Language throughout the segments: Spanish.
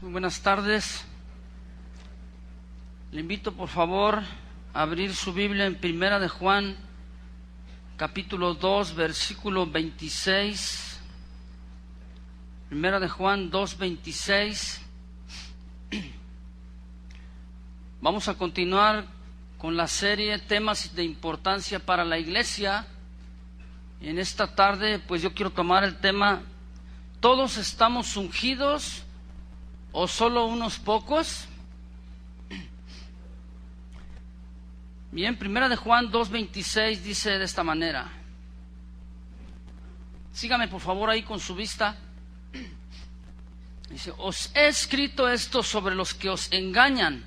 Muy buenas tardes. Le invito por favor a abrir su Biblia en Primera de Juan, capítulo 2, versículo 26. Primera de Juan 2:26. Vamos a continuar con la serie Temas de importancia para la iglesia. En esta tarde, pues yo quiero tomar el tema: ¿todos estamos ungidos o solo unos pocos? Bien, Primera de Juan 2:26 dice de esta manera. Sígame por favor ahí con su vista. Dice: os he escrito esto sobre los que os engañan,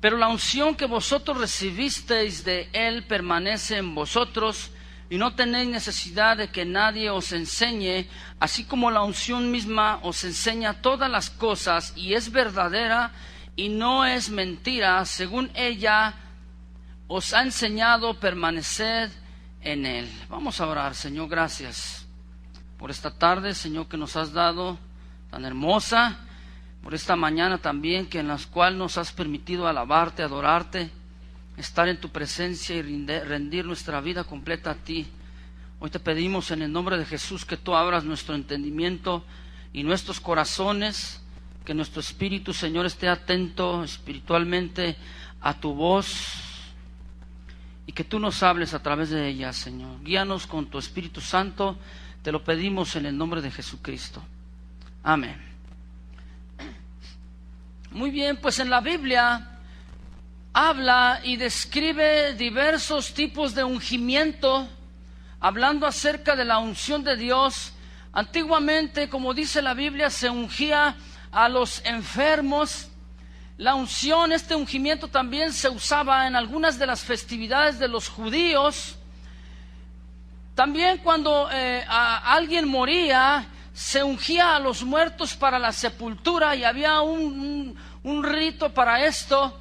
pero la unción que vosotros recibisteis de él permanece en vosotros, y no tenéis necesidad de que nadie os enseñe, así como la unción misma os enseña todas las cosas, y es verdadera y no es mentira. Según ella os ha enseñado, permaneced en él. Vamos a orar. Señor, gracias por esta tarde, Señor, que nos has dado tan hermosa, por esta mañana también, que en la cual nos has permitido alabarte, adorarte, estar en tu presencia y rendir nuestra vida completa a ti. Hoy te pedimos en el nombre de Jesús que tú abras nuestro entendimiento y nuestros corazones, que nuestro espíritu, Señor, esté atento espiritualmente a tu voz, y que tú nos hables a través de ella, Señor. Guíanos con tu Espíritu Santo, te lo pedimos en el nombre de Jesucristo. Amén. Muy bien, pues en la Biblia habla y describe diversos tipos de ungimiento, hablando acerca de la unción de Dios. Antiguamente, como dice la Biblia, se ungía a los enfermos. La unción, este ungimiento también se usaba en algunas de las festividades de los judíos. También cuando alguien moría, se ungía a los muertos para la sepultura, y había un rito para esto.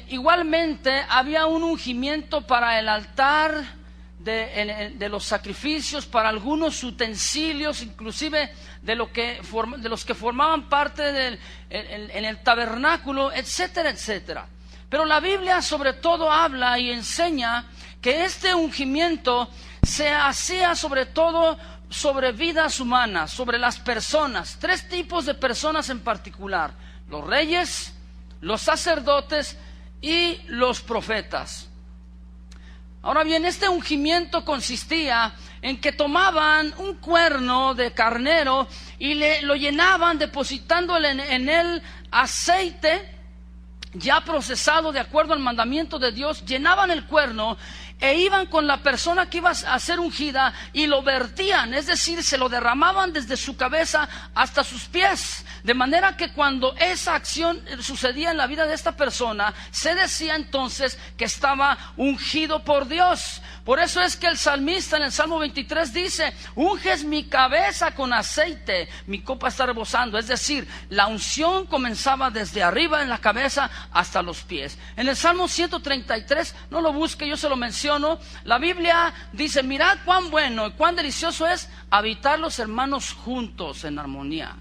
Igualmente había un ungimiento para el altar de los sacrificios, para algunos utensilios, inclusive de los que formaban parte en el tabernáculo, etcétera, etcétera. Pero la Biblia sobre todo habla y enseña que este ungimiento se hacía sobre todo sobre vidas humanas, sobre las personas. Tres tipos de personas en particular: los reyes, los sacerdotes y los profetas. Ahora bien, este ungimiento consistía en que tomaban un cuerno de carnero y lo llenaban, depositándole en él aceite ya procesado de acuerdo al mandamiento de Dios. Llenaban el cuerno e iban con la persona que iba a ser ungida y lo vertían, es decir, se lo derramaban desde su cabeza hasta sus pies, de manera que cuando esa acción sucedía en la vida de esta persona, se decía entonces que estaba ungido por Dios. Por eso es que el salmista en el Salmo 23 dice: unges mi cabeza con aceite, mi copa está rebosando. Es decir, la unción comenzaba desde arriba en la cabeza hasta los pies. En el Salmo 133, no lo busque, yo se lo menciono, la Biblia dice: mirad cuán bueno y cuán delicioso es habitar los hermanos juntos en armonía,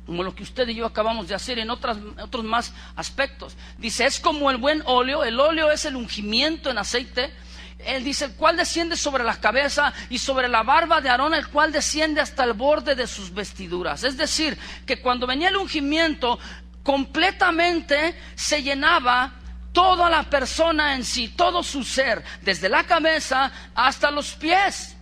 como lo que usted y yo acabamos de hacer en otros más aspectos. Dice: es como el buen óleo. El óleo es el ungimiento en aceite. Él dice: el cual desciende sobre la cabeza y sobre la barba de Aarón, el cual desciende hasta el borde de sus vestiduras. Es decir, que cuando venía el ungimiento, completamente se llenaba toda la persona en sí, todo su ser, desde la cabeza hasta los pies.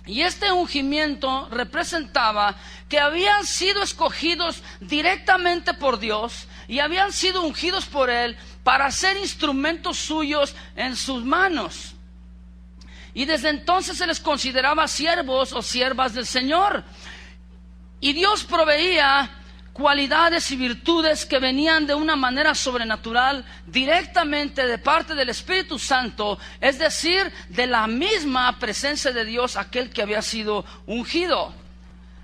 Y este ungimiento representaba que habían sido escogidos directamente por Dios y habían sido ungidos por Él para ser instrumentos suyos en sus manos. Y desde entonces se les consideraba siervos o siervas del Señor. Y Dios proveía cualidades y virtudes que venían de una manera sobrenatural directamente de parte del Espíritu Santo, es decir, de la misma presencia de Dios, aquel que había sido ungido.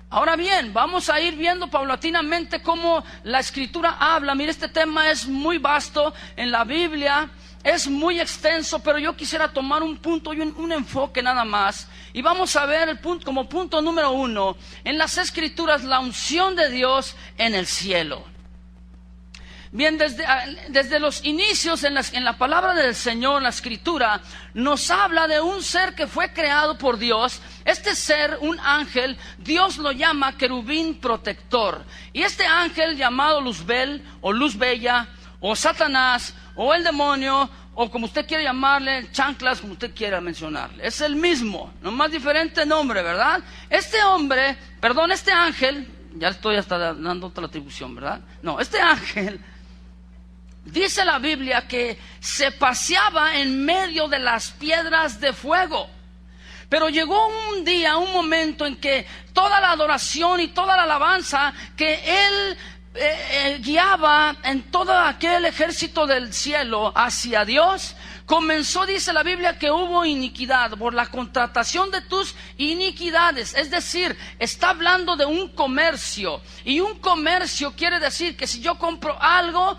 Ahora bien, vamos a ir viendo paulatinamente cómo la Escritura habla. Mire, este tema es muy vasto en la Biblia. es muy extenso, pero yo quisiera tomar un punto y un enfoque nada más. Y vamos a ver como punto número 1, en las Escrituras, la unción de Dios en el cielo. Bien, desde los inicios en la palabra del Señor, la Escritura nos habla de un ser que fue creado por Dios. Este ser, un ángel, Dios lo llama querubín protector. Y este ángel llamado Luzbel, o Luz Bella, o Satanás, o el demonio, o como usted quiera llamarle, chanclas, como usted quiera mencionarle, es el mismo, nomás diferente nombre, ¿verdad? Este ángel, ya estoy hasta dando otra atribución, ¿verdad? No, este ángel, dice la Biblia que se paseaba en medio de las piedras de fuego. Pero llegó un día, un momento en que toda la adoración y toda la alabanza que él guiaba en todo aquel ejército del cielo hacia Dios, comenzó, dice la Biblia, que hubo iniquidad por la contratación de tus iniquidades. Es decir, está hablando de un comercio. Y un comercio quiere decir que si yo compro algo,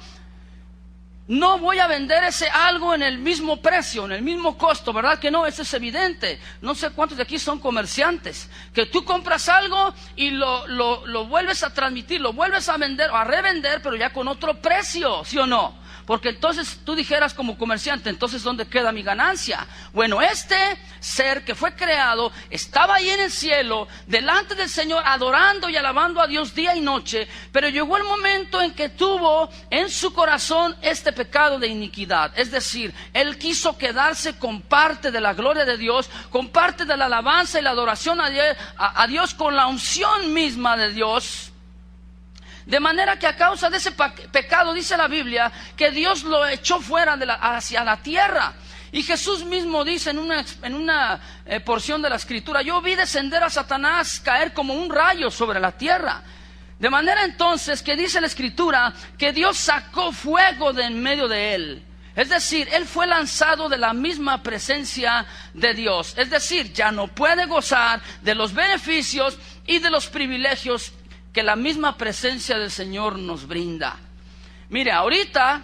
no voy a vender ese algo en el mismo precio, en el mismo costo, ¿verdad que no? Eso es evidente. No sé cuántos de aquí son comerciantes, que tú compras algo y lo vuelves a transmitir, lo vuelves a vender o a revender, pero ya con otro precio, ¿sí o no? Porque entonces tú dijeras como comerciante, entonces ¿dónde queda mi ganancia? Bueno, este ser que fue creado estaba ahí en el cielo, delante del Señor, adorando y alabando a Dios día y noche, pero llegó el momento en que tuvo en su corazón este pecado de iniquidad. Es decir, él quiso quedarse con parte de la gloria de Dios, con parte de la alabanza y la adoración a Dios, con la unción misma de Dios. De manera que a causa de ese pecado, dice la Biblia, que Dios lo echó fuera hacia la tierra. Y Jesús mismo dice en una porción de la Escritura: yo vi descender a Satanás caer como un rayo sobre la tierra. De manera entonces que dice la Escritura que Dios sacó fuego de en medio de él. Es decir, él fue lanzado de la misma presencia de Dios. Es decir, ya no puede gozar de los beneficios y de los privilegios que la misma presencia del Señor nos brinda. Mire, ahorita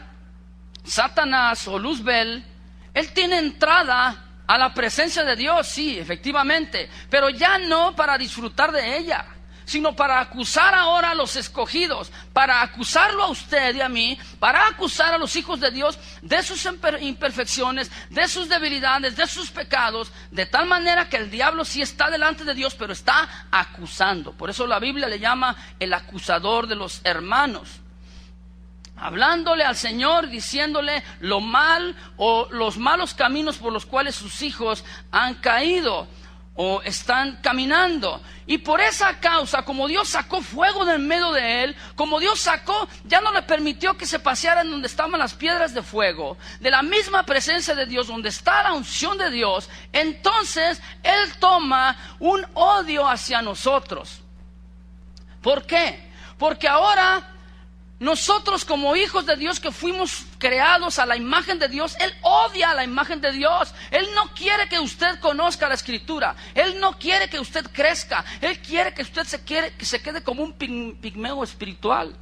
Satanás o Luzbel, él tiene entrada a la presencia de Dios, sí, efectivamente, pero ya no para disfrutar de ella, sino para acusar ahora a los escogidos, para acusarlo a usted y a mí, para acusar a los hijos de Dios de sus imperfecciones, de sus debilidades, de sus pecados, de tal manera que el diablo sí está delante de Dios, pero está acusando. Por eso la Biblia le llama el acusador de los hermanos. Hablándole al Señor, diciéndole lo mal o los malos caminos por los cuales sus hijos han caído o están caminando. Y por esa causa, como Dios sacó fuego del medio de él, como Dios sacó, ya no le permitió que se paseara en donde estaban las piedras de fuego, de la misma presencia de Dios, donde está la unción de Dios, entonces él toma un odio hacia nosotros. ¿Por qué? Porque ahora nosotros, como hijos de Dios que fuimos creados a la imagen de Dios, él odia a la imagen de Dios. Él no quiere que usted conozca la Escritura. Él no quiere que usted crezca. Él quiere que usted se quede como un pigmeo espiritual.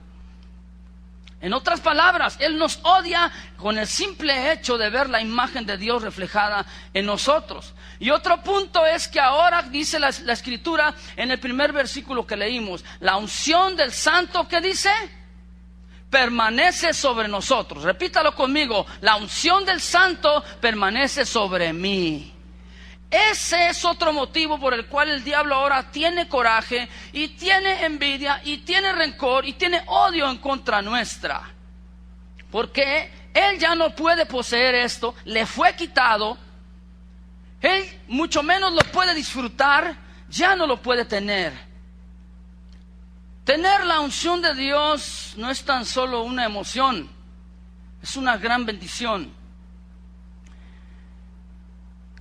En otras palabras, él nos odia con el simple hecho de ver la imagen de Dios reflejada en nosotros. Y otro punto es que ahora dice la Escritura en el primer versículo que leímos, la unción del Santo, ¿qué dice? Permanece sobre nosotros. Repítalo conmigo: la unción del Santo permanece sobre mí. Ese es otro motivo por el cual el diablo ahora tiene coraje y tiene envidia y tiene rencor y tiene odio en contra nuestra, porque él ya no puede poseer esto, le fue quitado. Él mucho menos lo puede disfrutar, ya no lo puede tener. Tener la unción de Dios no es tan solo una emoción, es una gran bendición.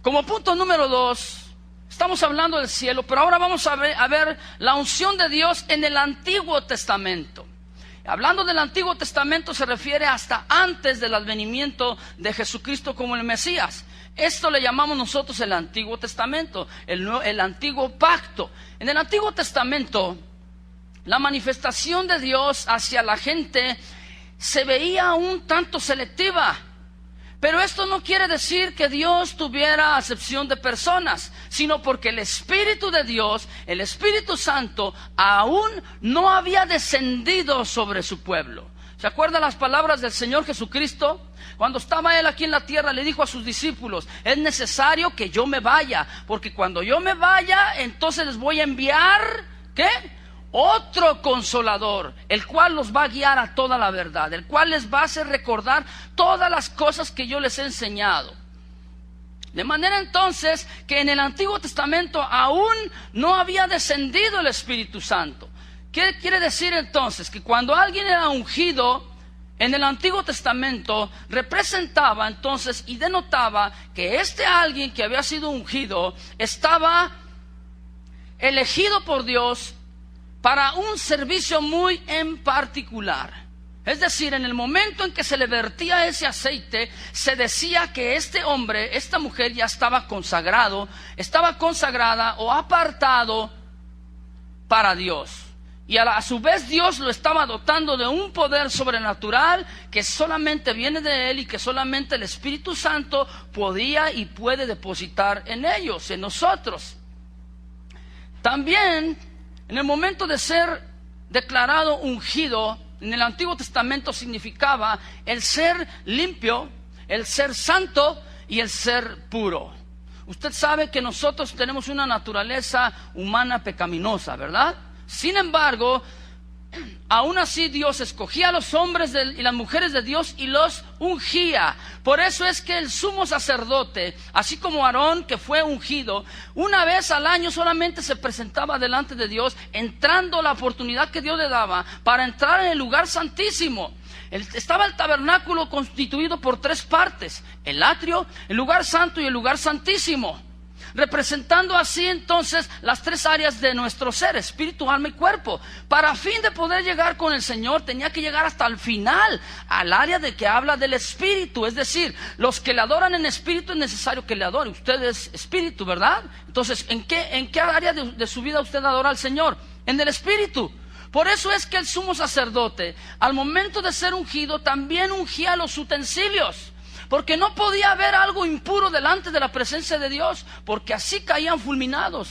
Como punto número 2, estamos hablando del cielo, pero ahora vamos a ver la unción de Dios en el Antiguo Testamento. Hablando del Antiguo Testamento se refiere hasta antes del advenimiento de Jesucristo como el Mesías. Esto le llamamos nosotros el Antiguo Testamento, el Antiguo Pacto. En el Antiguo Testamento, la manifestación de Dios hacia la gente se veía un tanto selectiva. Pero esto no quiere decir que Dios tuviera acepción de personas, sino porque el Espíritu de Dios, el Espíritu Santo, aún no había descendido sobre su pueblo. ¿Se acuerdan las palabras del Señor Jesucristo? Cuando estaba Él aquí en la tierra, le dijo a sus discípulos: es necesario que yo me vaya, porque cuando yo me vaya, entonces les voy a enviar, ¿qué? Otro consolador, el cual los va a guiar a toda la verdad, el cual les va a hacer recordar todas las cosas que yo les he enseñado. De manera entonces que en el Antiguo Testamento aún no había descendido el Espíritu Santo. ¿Qué quiere decir entonces? Que cuando alguien era ungido en el Antiguo Testamento, representaba entonces y denotaba que alguien que había sido ungido estaba elegido por Dios para un servicio muy en particular. Es decir, en el momento en que se le vertía ese aceite, se decía que este hombre, esta mujer ya estaba consagrado, estaba consagrada o apartado para Dios. Y a su vez Dios lo estaba dotando de un poder sobrenatural que solamente viene de Él y que solamente el Espíritu Santo podía y puede depositar en ellos, en nosotros. También, en el momento de ser declarado ungido, en el Antiguo Testamento significaba el ser limpio, el ser santo y el ser puro. Usted sabe que nosotros tenemos una naturaleza humana pecaminosa, ¿verdad? Sin embargo, aún así Dios escogía a los hombres y las mujeres de Dios y los ungía. Por eso es que el sumo sacerdote, así como Aarón, que fue ungido, una vez al año solamente se presentaba delante de Dios, entrando la oportunidad que Dios le daba para entrar en el lugar santísimo. Estaba el tabernáculo constituido por 3 partes: el atrio, el lugar santo y el lugar santísimo, representando así entonces las 3 áreas de nuestro ser: espíritu, alma y cuerpo. Para fin de poder llegar con el Señor, tenía que llegar hasta el final, al área de que habla del espíritu. Es decir, los que le adoran en espíritu es necesario que le adoren. Usted es espíritu, ¿verdad? Entonces, ¿en qué área de su vida usted adora al Señor? En el espíritu. Por eso es que el sumo sacerdote, al momento de ser ungido, también ungía los utensilios, porque no podía haber algo impuro delante de la presencia de Dios, porque así caían fulminados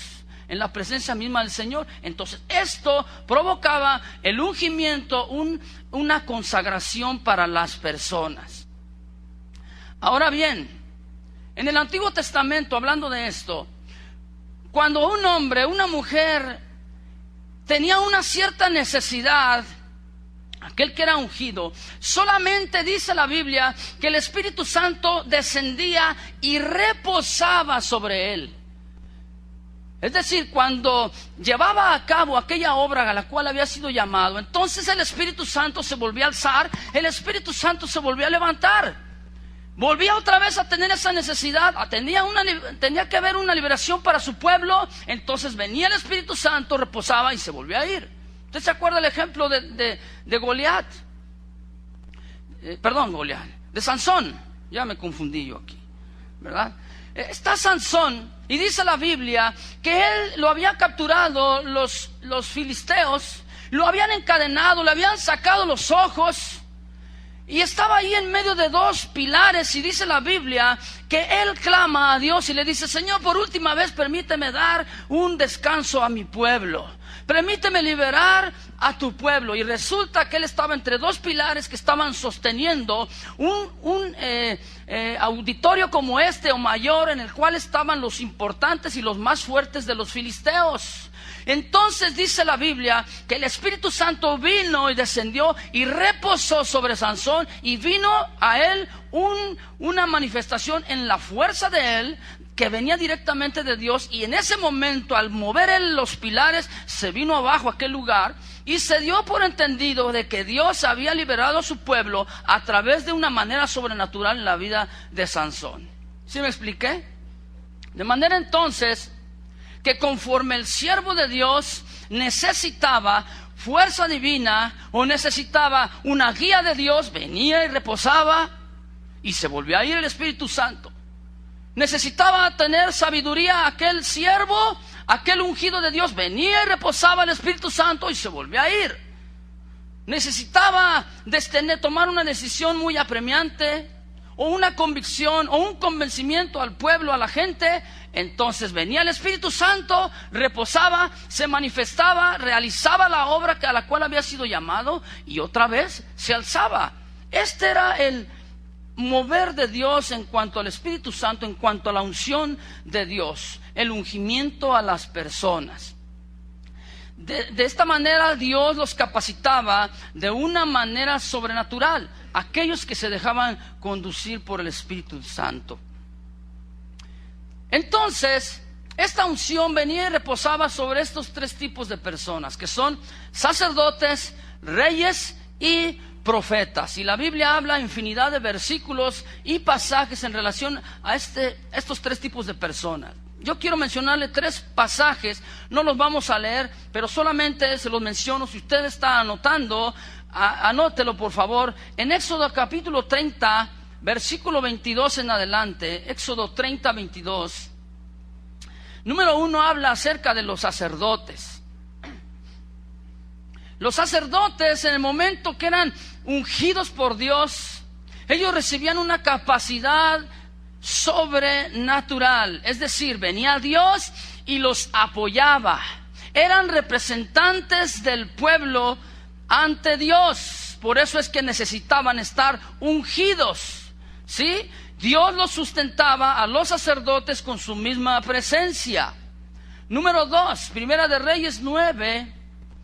en la presencia misma del Señor. Entonces esto provocaba el ungimiento, una consagración para las personas. Ahora bien, en el Antiguo Testamento, hablando de esto, cuando un hombre, una mujer tenía una cierta necesidad, aquel que era ungido, solamente dice la Biblia que el Espíritu Santo descendía y reposaba sobre él. Es decir, cuando llevaba a cabo aquella obra a la cual había sido llamado, entonces el Espíritu Santo se volvía a alzar, el Espíritu Santo se volvía a levantar. Volvía otra vez a tener esa necesidad, tenía que haber una liberación para su pueblo. Entonces venía el Espíritu Santo, reposaba y se volvía a ir. ¿Usted se acuerda el ejemplo de Goliat? De Sansón. Ya me confundí yo aquí, ¿verdad? Está Sansón y dice la Biblia que él lo había capturado los filisteos, lo habían encadenado, le habían sacado los ojos. Y estaba ahí en medio de 2 pilares, y dice la Biblia que él clama a Dios y le dice: Señor, por última vez permíteme dar un descanso a mi pueblo, permíteme liberar a tu pueblo. Y resulta que él estaba entre 2 pilares que estaban sosteniendo un auditorio como este o mayor, en el cual estaban los importantes y los más fuertes de los filisteos. Entonces dice la Biblia que el Espíritu Santo vino y descendió y reposó sobre Sansón, y vino a él una manifestación en la fuerza de él que venía directamente de Dios. Y en ese momento, al mover él los pilares, se vino abajo aquel lugar y se dio por entendido de que Dios había liberado a su pueblo a través de una manera sobrenatural en la vida de Sansón. ¿Sí me expliqué? De manera entonces que conforme el siervo de Dios necesitaba fuerza divina o necesitaba una guía de Dios, venía y reposaba y se volvía a ir el Espíritu Santo. Necesitaba tener sabiduría aquel siervo, aquel ungido de Dios, venía y reposaba el Espíritu Santo y se volvía a ir. Necesitaba tomar una decisión muy apremiante o una convicción o un convencimiento al pueblo, a la gente, entonces venía el Espíritu Santo, reposaba, se manifestaba, realizaba la obra a la cual había sido llamado y otra vez se alzaba. Este era el mover de Dios en cuanto al Espíritu Santo, en cuanto a la unción de Dios, el ungimiento a las personas. De esta manera Dios los capacitaba de una manera sobrenatural, aquellos que se dejaban conducir por el Espíritu Santo. Entonces, esta unción venía y reposaba sobre estos tres tipos de personas, que son sacerdotes, reyes y profetas. Y la Biblia habla infinidad de versículos y pasajes en relación a estos tres tipos de personas. Yo quiero mencionarle tres pasajes, no los vamos a leer, pero solamente se los menciono. Si usted está anotando, anótelo por favor. En Éxodo capítulo 30, versículo 22 en adelante, Éxodo 30, 22. Número 1 habla acerca de los sacerdotes. Los sacerdotes, en el momento que eran ungidos por Dios, ellos recibían una capacidad sobrenatural, es decir, venía Dios y los apoyaba. Eran representantes del pueblo ante Dios, por eso es que necesitaban estar ungidos, ¿sí? Dios los sustentaba a los sacerdotes con su misma presencia. Número 2, Primera de Reyes 9,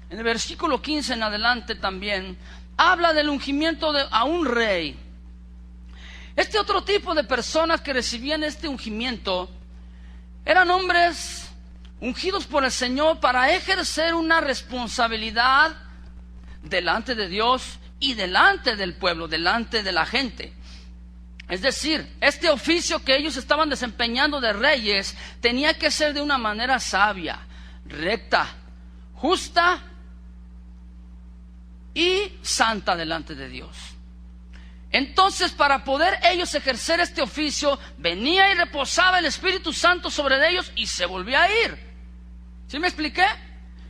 en el versículo 15 en adelante también, habla del ungimiento a un rey. Este otro tipo de personas que recibían este ungimiento eran hombres ungidos por el Señor para ejercer una responsabilidad delante de Dios y delante del pueblo, delante de la gente. Es decir, este oficio que ellos estaban desempeñando de reyes tenía que ser de una manera sabia, recta, justa y santa delante de Dios. Entonces, para poder ellos ejercer este oficio, venía y reposaba el Espíritu Santo sobre ellos y se volvía a ir. ¿Sí me expliqué?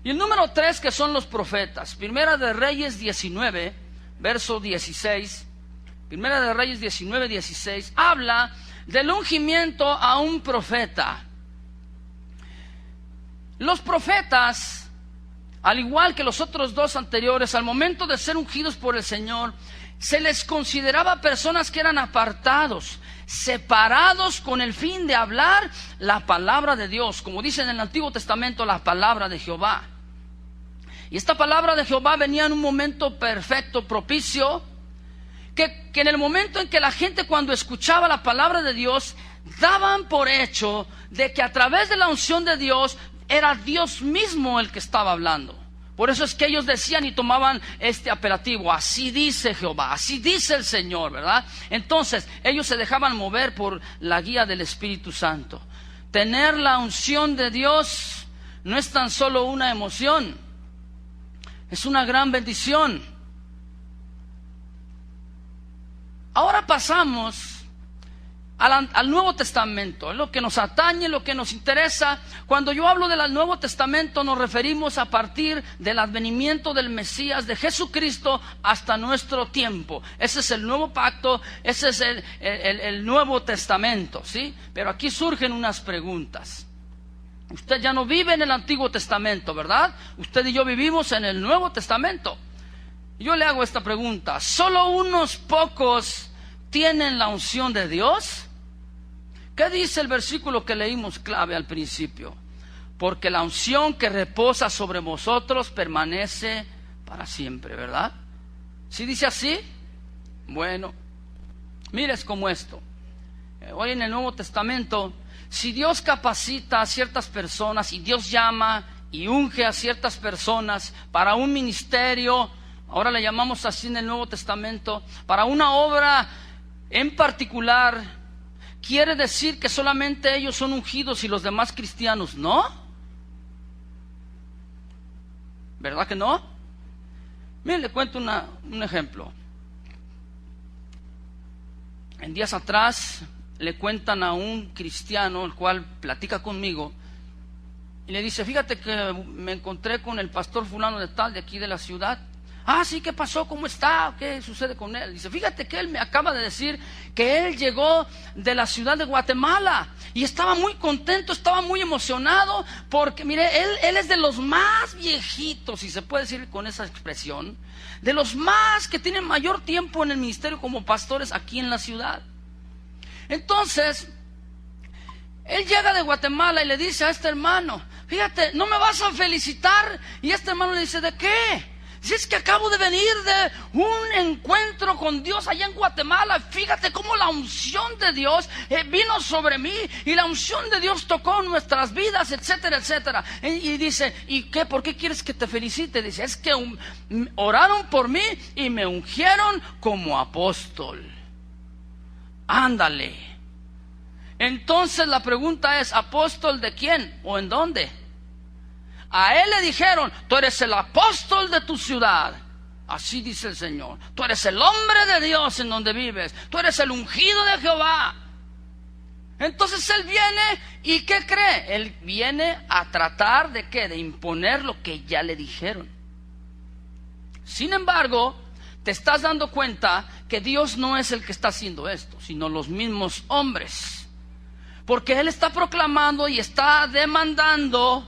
Y el número 3, que son los profetas. Primera de Reyes 19, verso 16. Primera de Reyes 19, 16. Habla del ungimiento a un profeta. Los profetas, al igual que los otros dos anteriores, al momento de ser ungidos por el Señor, se les consideraba personas que eran apartados, separados con el fin de hablar la palabra de Dios, como dice en el Antiguo Testamento, la palabra de Jehová. Y esta palabra de Jehová venía en un momento perfecto, propicio, que en el momento en que la gente, cuando escuchaba la palabra de Dios, daban por hecho de que a través de la unción de Dios era Dios mismo el que estaba hablando. Por eso es que ellos decían y tomaban este apelativo: así dice Jehová, así dice el Señor, ¿verdad? Entonces ellos se dejaban mover por la guía del Espíritu Santo. Tener la unción de Dios no es tan solo una emoción, es una gran bendición. Ahora pasamos al Nuevo Testamento, lo que nos atañe, lo que nos interesa. Cuando yo hablo del Nuevo Testamento, nos referimos a partir del advenimiento del Mesías, de Jesucristo, hasta nuestro tiempo. Ese es el nuevo pacto, ese es el Nuevo Testamento, ¿sí? Pero aquí surgen unas preguntas. Usted ya no vive en el Antiguo Testamento, ¿verdad? Usted y yo vivimos en el Nuevo Testamento. Yo le hago esta pregunta: ¿solo unos pocos tienen la unción de Dios? ¿Qué dice el versículo que leímos clave al principio? Porque la unción que reposa sobre vosotros permanece para siempre, ¿verdad? ¿Sí dice así? Bueno, mires como esto. Hoy en el Nuevo Testamento, si Dios capacita a ciertas personas y Dios llama y unge a ciertas personas para un ministerio, ahora le llamamos así en el Nuevo Testamento, para una obra en particular, ¿quiere decir que solamente ellos son ungidos y los demás cristianos no? ¿Verdad que no? Miren, le cuento un ejemplo. En días atrás le cuentan a un cristiano, el cual platica conmigo, y le dice: fíjate que me encontré con el pastor fulano de tal, de aquí de la ciudad. Ah, sí, ¿qué pasó? ¿Cómo está? ¿Qué sucede con él? Dice, fíjate que él me acaba de decir que él llegó de la ciudad de Guatemala y estaba muy contento, estaba muy emocionado porque, mire, él es de los más viejitos, si se puede decir con esa expresión, de los más que tienen mayor tiempo en el ministerio como pastores aquí en la ciudad. Entonces, él llega de Guatemala y le dice a este hermano, fíjate, ¿no me vas a felicitar? Y este hermano le dice, ¿de qué? Si es que acabo de venir de un encuentro con Dios allá en Guatemala, fíjate cómo la unción de Dios vino sobre mí y la unción de Dios tocó nuestras vidas, etcétera, etcétera. Y dice, ¿y qué? ¿Por qué quieres que te felicite? Dice, es que oraron por mí y me ungieron como apóstol. Ándale. Entonces la pregunta es, ¿apóstol de quién o en dónde? A él le dijeron, tú eres el apóstol de tu ciudad. Así dice el Señor. Tú eres el hombre de Dios en donde vives. Tú eres el ungido de Jehová. Entonces él viene y ¿qué cree? Él viene a tratar de ¿qué? De imponer lo que ya le dijeron. Sin embargo, te estás dando cuenta que Dios no es el que está haciendo esto, sino los mismos hombres. Porque Él está proclamando y está demandando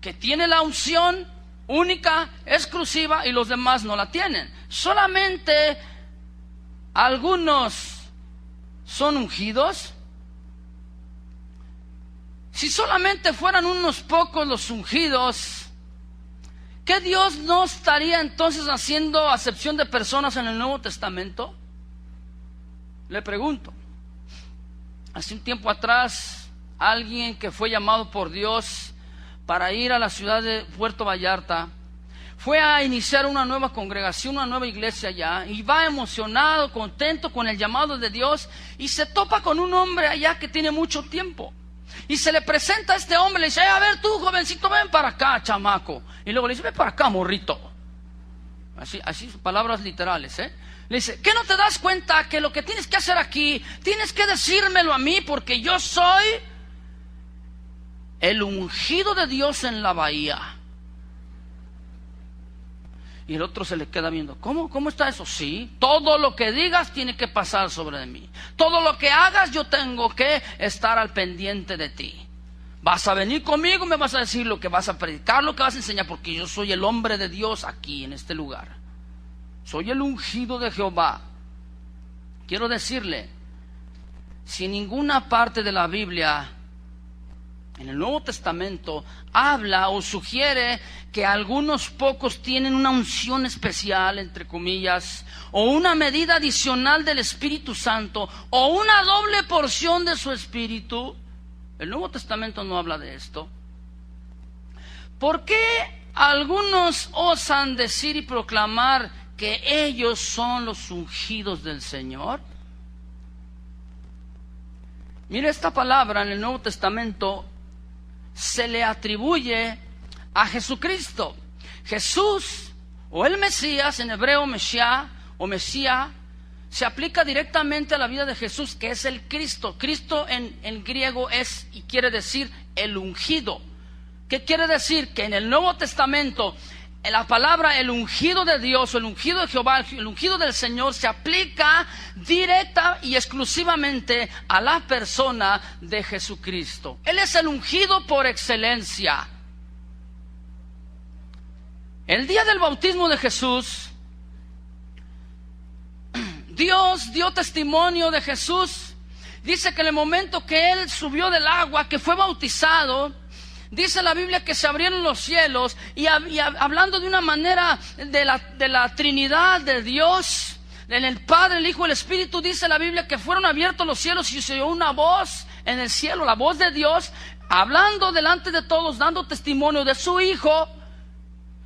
que tiene la unción única, exclusiva, y los demás no la tienen. Solamente algunos son ungidos. Si solamente fueran unos pocos los ungidos, ¿qué Dios no estaría entonces haciendo acepción de personas en el Nuevo Testamento? Le pregunto. Hace un tiempo atrás, alguien que fue llamado por Dios para ir a la ciudad de Puerto Vallarta, fue a iniciar una nueva congregación, una nueva iglesia allá, y va emocionado, contento con el llamado de Dios, y se topa con un hombre allá que tiene mucho tiempo, y se le presenta a este hombre, le dice, a ver tú, jovencito, ven para acá, chamaco, y luego le dice, ven para acá, morrito, así palabras literales, Le dice, ¿qué no te das cuenta que lo que tienes que hacer aquí, tienes que decírmelo a mí, porque yo soy el ungido de Dios en la bahía? Y el otro se le queda viendo, ¿cómo está eso? Sí, todo lo que digas tiene que pasar sobre de mí. Todo lo que hagas yo tengo que estar al pendiente de ti. Vas a venir conmigo, me vas a decir lo que vas a predicar, lo que vas a enseñar, porque yo soy el hombre de Dios aquí en este lugar. Soy el ungido de Jehová. Quiero decirle, si en ninguna parte de la Biblia, en el Nuevo Testamento, habla o sugiere que algunos pocos tienen una unción especial, entre comillas, o una medida adicional del Espíritu Santo, o una doble porción de su Espíritu, el Nuevo Testamento no habla de esto. ¿Por qué algunos osan decir y proclamar que ellos son los ungidos del Señor? Mire, esta palabra en el Nuevo Testamento se le atribuye a Jesucristo. Jesús, o el Mesías, en hebreo Mesías o Mesías, se aplica directamente a la vida de Jesús, que es el Cristo. Cristo en griego es y quiere decir el ungido. ¿Qué quiere decir? Que en el Nuevo Testamento la palabra el ungido de Dios, o el ungido de Jehová, el ungido del Señor, se aplica directa y exclusivamente a la persona de Jesucristo. Él es el ungido por excelencia. El día del bautismo de Jesús, Dios dio testimonio de Jesús. Dice que en el momento que Él subió del agua, que fue bautizado, dice la Biblia que se abrieron los cielos y hablando de una manera de la Trinidad de Dios, en el Padre, el Hijo y el Espíritu, dice la Biblia que fueron abiertos los cielos y se oyó una voz en el cielo, la voz de Dios, hablando delante de todos, dando testimonio de su Hijo.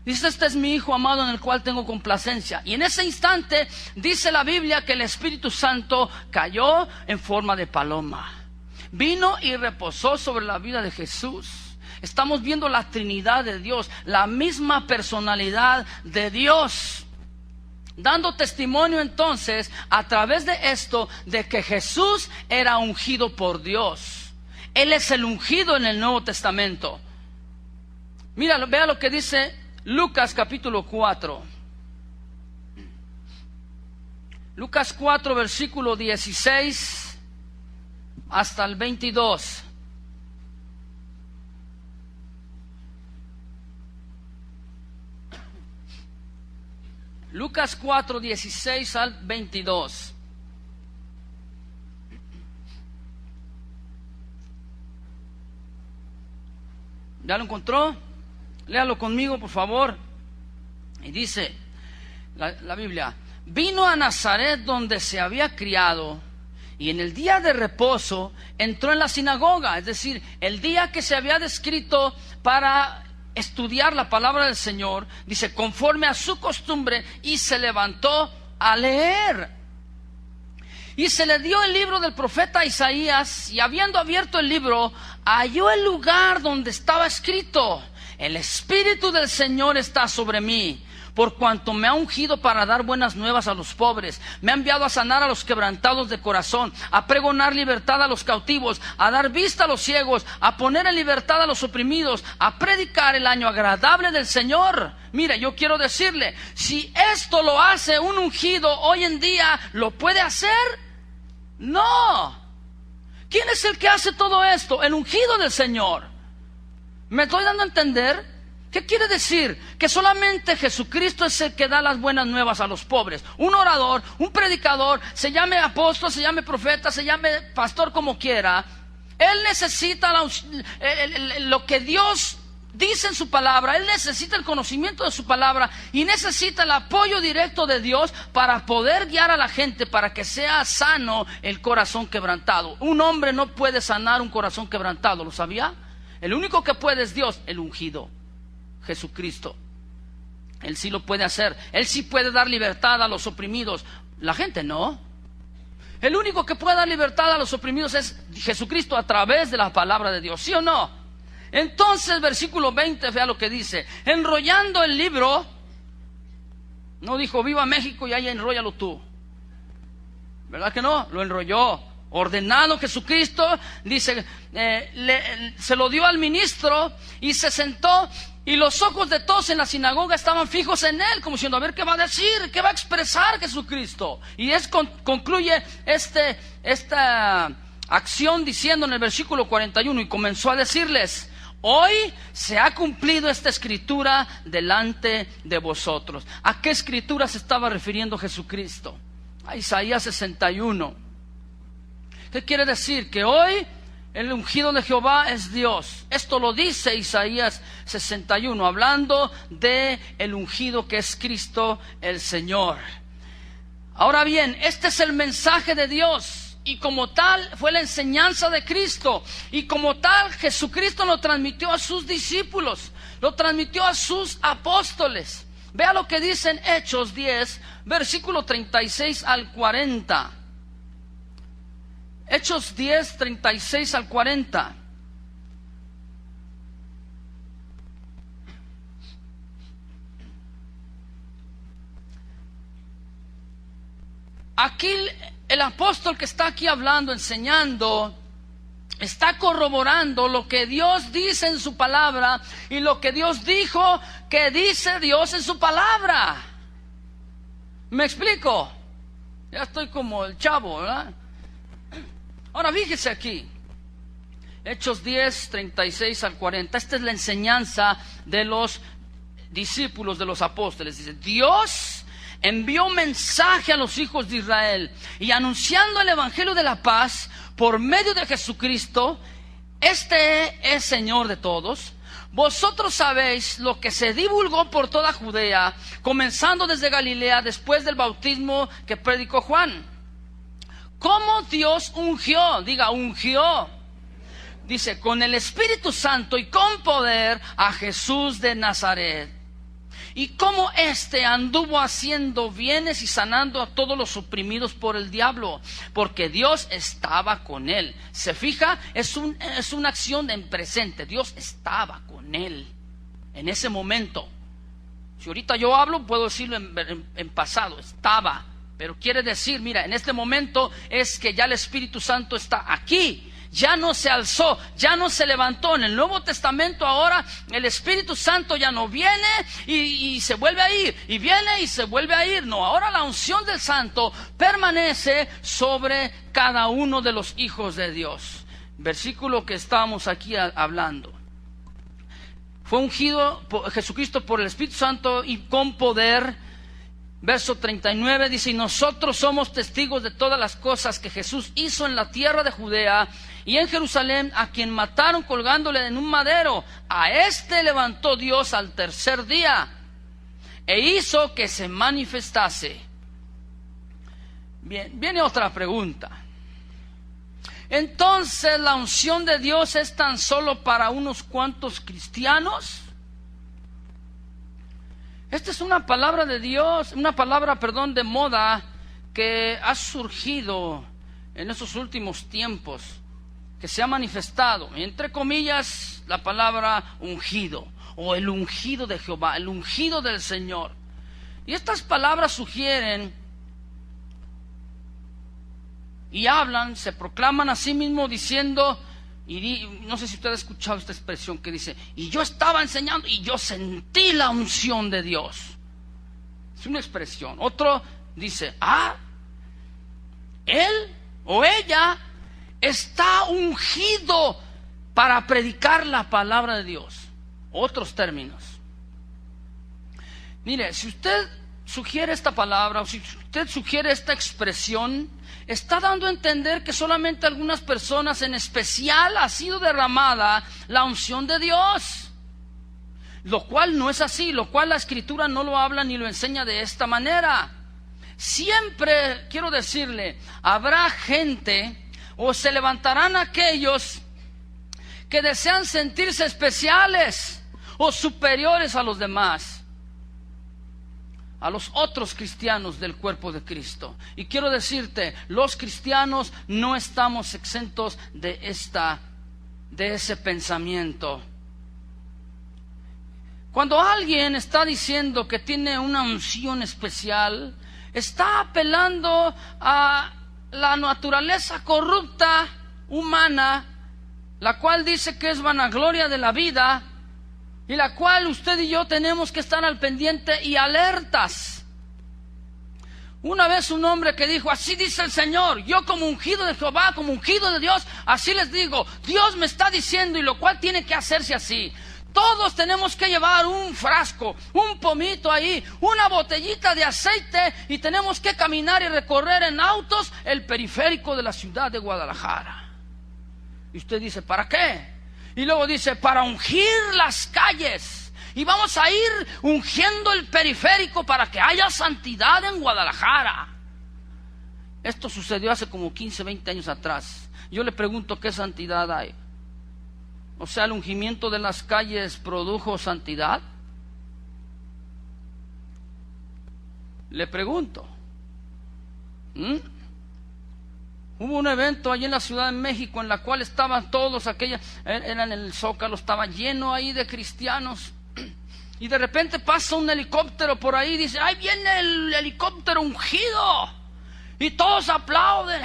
Dice, este es mi Hijo amado en el cual tengo complacencia. Y en ese instante dice la Biblia que el Espíritu Santo cayó en forma de paloma. Vino y reposó sobre la vida de Jesús. Estamos viendo la Trinidad de Dios, la misma personalidad de Dios, dando testimonio entonces a través de esto de que Jesús era ungido por Dios. Él es el ungido en el Nuevo Testamento. Mira, vea lo que dice Lucas capítulo 4. Lucas 4, versículo 16 hasta el 22. Lucas 4, 16 al 22. ¿Ya lo encontró? Léalo conmigo, por favor. Y dice la Biblia: vino a Nazaret, donde se había criado, y en el día de reposo entró en la sinagoga, es decir, el día que se había descrito para estudiar la palabra del Señor, dice, conforme a su costumbre, y se levantó a leer. Y se le dio el libro del profeta Isaías, y habiendo abierto el libro, halló el lugar donde estaba escrito: el Espíritu del Señor está sobre mí, por cuanto me ha ungido para dar buenas nuevas a los pobres. Me ha enviado a sanar a los quebrantados de corazón, a pregonar libertad a los cautivos, a dar vista a los ciegos, a poner en libertad a los oprimidos, a predicar el año agradable del Señor. Mire, yo quiero decirle, si esto lo hace un ungido hoy en día, ¿lo puede hacer? No. ¿Quién es el que hace todo esto? El ungido del Señor. ¿Me estoy dando a entender? ¿Qué quiere decir? Que solamente Jesucristo es el que da las buenas nuevas a los pobres. Un orador, un predicador, se llame apóstol, se llame profeta, se llame pastor, como quiera, él necesita lo que Dios dice en su palabra. Él necesita el conocimiento de su palabra y necesita el apoyo directo de Dios para poder guiar a la gente, para que sea sano el corazón quebrantado. Un hombre no puede sanar un corazón quebrantado, ¿lo sabía? El único que puede es Dios, el ungido, Jesucristo. Él sí lo puede hacer. Él sí puede dar libertad a los oprimidos. La gente no. El único que puede dar libertad a los oprimidos es Jesucristo a través de la palabra de Dios, ¿sí o no? Entonces, versículo 20, vea lo que dice: enrollando el libro, no dijo viva México y ahí enróllalo tú, ¿verdad que no? Lo enrolló. Ordenado Jesucristo, dice, se lo dio al ministro y se sentó, y los ojos de todos en la sinagoga estaban fijos en él, como diciendo, a ver qué va a decir, qué va a expresar Jesucristo. Y concluye esta acción diciendo en el versículo 41, y comenzó a decirles: hoy se ha cumplido esta escritura delante de vosotros. ¿A qué escritura se estaba refiriendo Jesucristo? A Isaías 61. ¿Qué quiere decir? Que hoy el ungido de Jehová es Dios. Esto lo dice Isaías 61, hablando de el ungido que es Cristo el Señor. Ahora bien, este es el mensaje de Dios, y como tal fue la enseñanza de Cristo, y como tal Jesucristo lo transmitió a sus discípulos, lo transmitió a sus apóstoles. Vea lo que dice en Hechos 10, versículo 36 al 40. Hechos 10, 36 al 40. Aquí el apóstol que está aquí hablando, enseñando, está corroborando lo que Dios dice en su palabra y lo que Dios dijo que dice Dios en su palabra. ¿Me explico? Ya estoy como el chavo, ¿verdad? Ahora fíjese aquí, Hechos 10, 36 al 40. Esta es la enseñanza de los discípulos de los apóstoles. Dice: Dios envió un mensaje a los hijos de Israel, y anunciando el evangelio de la paz por medio de Jesucristo, este es Señor de todos. Vosotros sabéis lo que se divulgó por toda Judea, comenzando desde Galilea, después del bautismo que predicó Juan. Cómo Dios ungió, diga ungió, dice, con el Espíritu Santo y con poder a Jesús de Nazaret. Y cómo éste anduvo haciendo bienes y sanando a todos los oprimidos por el diablo, porque Dios estaba con él. ¿Se fija? Es una acción en presente. Dios estaba con él en ese momento. Si ahorita yo hablo, puedo decirlo en pasado, estaba. Pero quiere decir, mira, en este momento es que ya el Espíritu Santo está aquí. ya no se alzó, ya no se levantó. En el Nuevo Testamento ahora el Espíritu Santo ya no viene y se vuelve a ir, y viene y se vuelve a ir. No, ahora la unción del Santo permanece sobre cada uno de los hijos de Dios. Versículo que estábamos aquí hablando. Fue ungido por Jesucristo por el Espíritu Santo y con poder. Verso 39 dice: y nosotros somos testigos de todas las cosas que Jesús hizo en la tierra de Judea y en Jerusalén, a quien mataron colgándole en un madero. A este levantó Dios al tercer día e hizo que se manifestase. Bien, viene otra pregunta. Entonces, ¿la unción de Dios es tan solo para unos cuantos cristianos? Esta es una palabra de Dios, una palabra, de moda que ha surgido en estos últimos tiempos, que se ha manifestado, entre comillas, la palabra ungido, o el ungido de Jehová, el ungido del Señor. Y estas palabras sugieren y hablan, se proclaman a sí mismos diciendo, y no sé si usted ha escuchado esta expresión que dice: y yo estaba enseñando y yo sentí la unción de Dios. Es una expresión. Otro dice: él o ella está ungido para predicar la palabra de Dios. Otros términos. Mire, si usted sugiere esta palabra, o si usted sugiere esta expresión, está dando a entender que solamente algunas personas en especial ha sido derramada la unción de Dios, lo cual no es así, lo cual la Escritura no lo habla ni lo enseña de esta manera. Siempre, quiero decirle, habrá gente, o se levantarán aquellos que desean sentirse especiales o superiores a los demás, a los otros cristianos del cuerpo de Cristo. Y quiero decirte, los cristianos no estamos exentos de ese pensamiento. Cuando alguien está diciendo que tiene una unción especial, está apelando a la naturaleza corrupta humana, la cual dice que es vanagloria de la vida, y la cual usted y yo tenemos que estar al pendiente y alertas. Una vez un hombre que dijo: así dice el Señor, yo como ungido de Jehová, como ungido de Dios, así les digo, Dios me está diciendo, y lo cual tiene que hacerse así. Todos tenemos que llevar un frasco, un pomito ahí, una botellita de aceite, y tenemos que caminar y recorrer en autos el periférico de la ciudad de Guadalajara. Y usted dice: ¿para qué? Y luego dice: para ungir las calles. Y vamos a ir ungiendo el periférico para que haya santidad en Guadalajara. Esto sucedió hace como 15, 20 años atrás. Yo le pregunto: ¿qué santidad hay? O sea, ¿el ungimiento de las calles produjo santidad? Le pregunto. Hubo un evento allí en la Ciudad de México en la cual estaban todos aquellos, eran en el Zócalo, estaba lleno ahí de cristianos, y de repente pasa un helicóptero por ahí y dice: ¡ahí viene el helicóptero ungido! Y todos aplauden.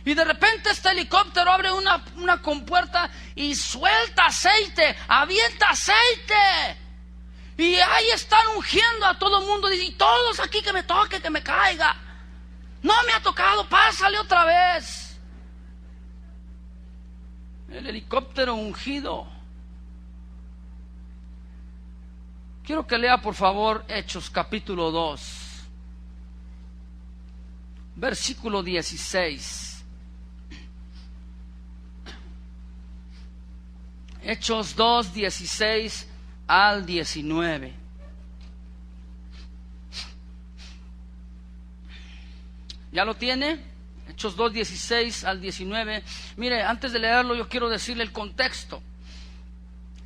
Y de repente este helicóptero abre una compuerta y suelta aceite, avienta aceite. Y ahí están ungiendo a todo el mundo, y todos aquí: que me toque, que me caiga. No me ha tocado, pásale otra vez. El helicóptero ungido. Quiero que lea por favor Hechos capítulo 2, versículo 16. Hechos 2, 16 al 19. ¿Ya lo tiene? Hechos 2, 16 al 19. Mire, antes de leerlo yo quiero decirle el contexto.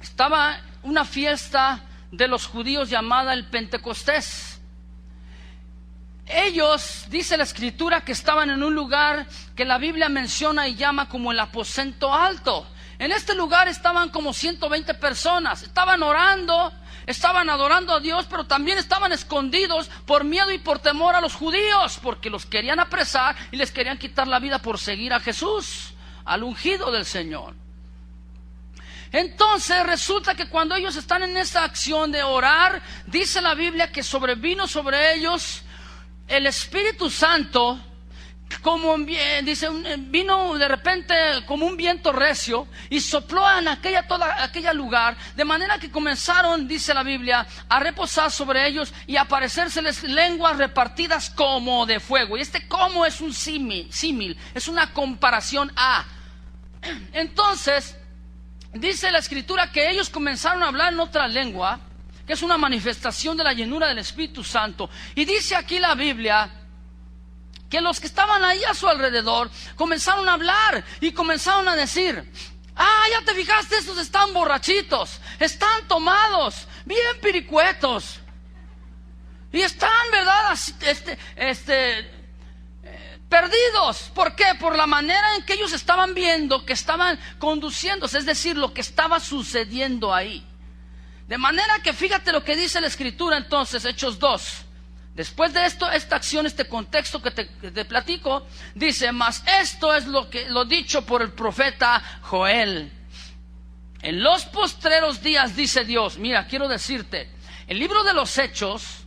Estaba una fiesta de los judíos llamada el Pentecostés. Ellos, dice la Escritura, que estaban en un lugar que la Biblia menciona y llama como el aposento alto. En este lugar estaban como 120 personas, estaban orando, estaban adorando a Dios, pero también estaban escondidos por miedo y por temor a los judíos, porque los querían apresar y les querían quitar la vida por seguir a Jesús, al ungido del Señor. Entonces resulta que cuando ellos están en esa acción de orar, dice la Biblia que sobrevino sobre ellos el Espíritu Santo, como dice, vino de repente como un viento recio y sopló en aquel lugar, de manera que comenzaron, dice la Biblia, a reposar sobre ellos y a aparecérseles lenguas repartidas como de fuego. Y este como es un símil, es una comparación a. Entonces dice la Escritura que ellos comenzaron a hablar en otra lengua, que es una manifestación de la llenura del Espíritu Santo. Y dice aquí la Biblia que los que estaban ahí a su alrededor comenzaron a hablar y comenzaron a decir: ya te fijaste, estos están borrachitos, están tomados, bien piricuetos, y están, ¿verdad?, perdidos. ¿Por qué? Por la manera en que ellos estaban viendo que estaban conduciéndose, es decir, lo que estaba sucediendo ahí. De manera que fíjate lo que dice la Escritura entonces, Hechos 2. Después de esto, esta acción, este contexto que te platico, dice: mas esto es lo dicho por el profeta Joel. En los postreros días, dice Dios. Mira, quiero decirte, el libro de los Hechos,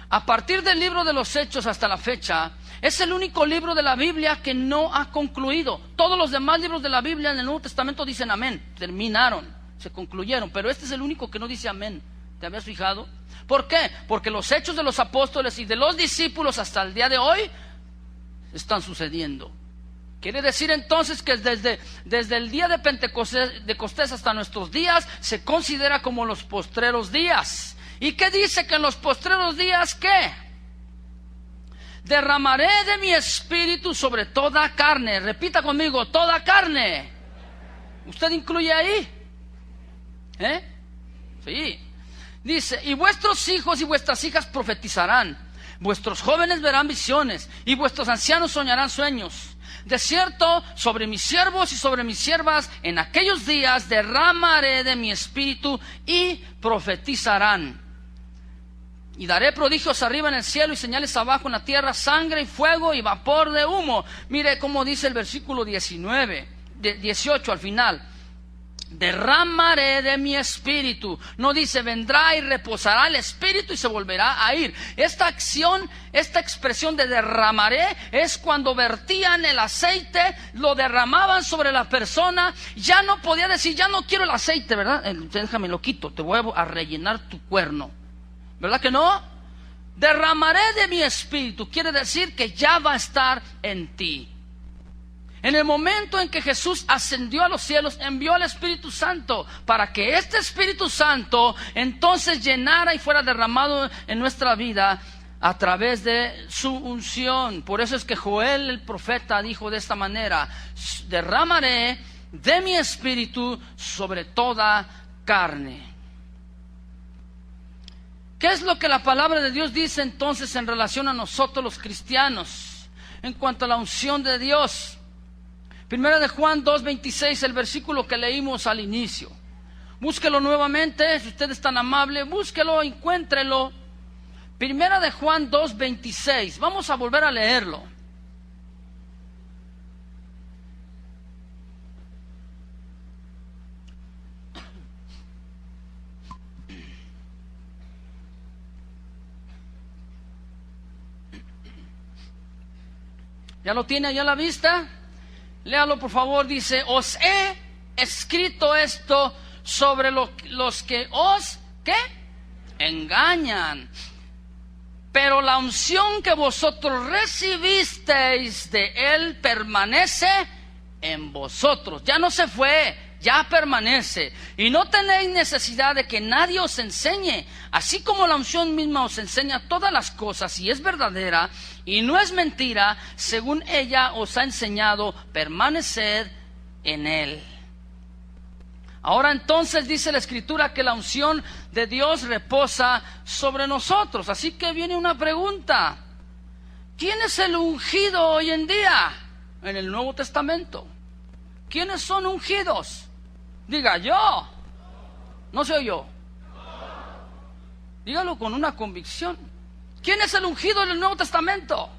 a partir del libro de los Hechos hasta la fecha, es el único libro de la Biblia que no ha concluido. Todos los demás libros de la Biblia en el Nuevo Testamento dicen amén, terminaron, se concluyeron, pero este es el único que no dice amén. ¿Te habías fijado? ¿Por qué? Porque los hechos de los apóstoles y de los discípulos hasta el día de hoy están sucediendo. Quiere decir entonces que desde el día de Pentecostés hasta nuestros días se considera como los postreros días. ¿Y qué dice? Que en los postreros días, ¿qué? Derramaré de mi espíritu sobre toda carne. Repita conmigo: toda carne. ¿Usted incluye ahí? Sí. Dice: y vuestros hijos y vuestras hijas profetizarán, vuestros jóvenes verán visiones, y vuestros ancianos soñarán sueños. De cierto, sobre mis siervos y sobre mis siervas en aquellos días derramaré de mi espíritu y profetizarán. Y daré prodigios arriba en el cielo y señales abajo en la tierra, sangre y fuego y vapor de humo. Mire cómo dice el versículo 18 al final: derramaré de mi espíritu. No dice vendrá y reposará el espíritu y se volverá a ir. Esta acción, esta expresión de derramaré, es cuando vertían el aceite, lo derramaban sobre la persona. Ya no podía decir: ya no quiero el aceite, ¿verdad? Déjame lo quito, te voy a rellenar tu cuerno, ¿verdad que no? Derramaré de mi espíritu quiere decir que ya va a estar en ti. En el momento en que Jesús ascendió a los cielos, envió al Espíritu Santo para que este Espíritu Santo entonces llenara y fuera derramado en nuestra vida a través de su unción. Por eso es que Joel el profeta dijo de esta manera: derramaré de mi espíritu sobre toda carne. ¿Qué es lo que la palabra de Dios dice entonces en relación a nosotros los cristianos en cuanto a la unción de Dios? Primera de Juan 2:26, el versículo que leímos al inicio. Búsquelo nuevamente, si usted es tan amable, búsquelo, encuéntrelo. Primera de Juan 2:26, vamos a volver a leerlo. ¿Ya lo tiene allá a la vista? Léalo por favor. Dice: os he escrito esto sobre los que os, ¿qué? Engañan. Pero la unción que vosotros recibisteis de Él permanece en vosotros. Ya no se fue, ya permanece. Y no tenéis necesidad de que nadie os enseñe. Así como la unción misma os enseña todas las cosas y es verdadera y no es mentira, según ella os ha enseñado, permaneced en Él. Ahora entonces dice la Escritura que la unción de Dios reposa sobre nosotros. Así que viene una pregunta: ¿quién es el ungido hoy en día en el Nuevo Testamento? ¿Quiénes son ungidos? Diga: yo. No soy yo. Dígalo con una convicción. ¿Quién es el ungido del Nuevo Testamento?